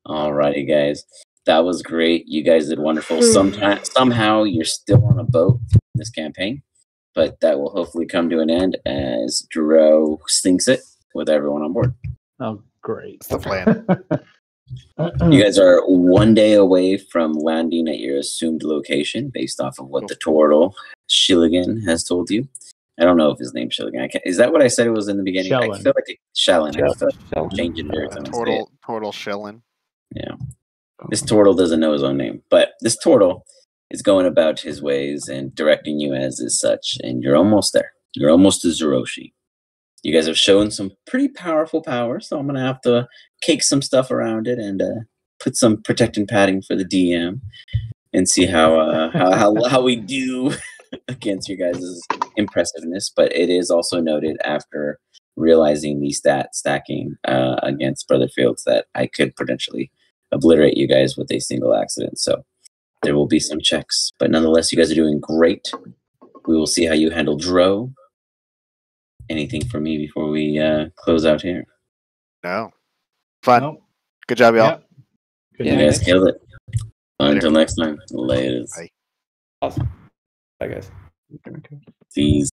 Alrighty, guys. That was great. You guys did wonderful. Somehow you're still on a boat in this campaign, but that will hopefully come to an end as Dro sinks it with everyone on board. Oh, great. That's the plan. You guys are 1 day away from landing at your assumed location based off of what the turtle Shilligan has told you. I don't know if his name's Shilligan. Is that what I said it was in the beginning? Shellin. I feel like Shellin. I feel like Shellin. changing it every time I say it. Total shilling. Yeah. This turtle doesn't know his own name, but this turtle is going about his ways and directing you as is such, and you're almost there. You're almost to Zeroshi. You guys have shown some pretty powerful power, so I'm going to have to cake some stuff around it and put some protecting padding for the DM and see how we do against your guys' impressiveness. But it is also noted after realizing the stat stacking against Brother Fields that I could potentially obliterate you guys with a single accident. So there will be some checks. But nonetheless, you guys are doing great. We will see how you handle Dro. Anything from me before we close out here? No. Fun. Nope. Good job, y'all. Yep. Good You night. guys killed it. Until next time. Laters. Bye. Awesome. Bye, guys. Peace.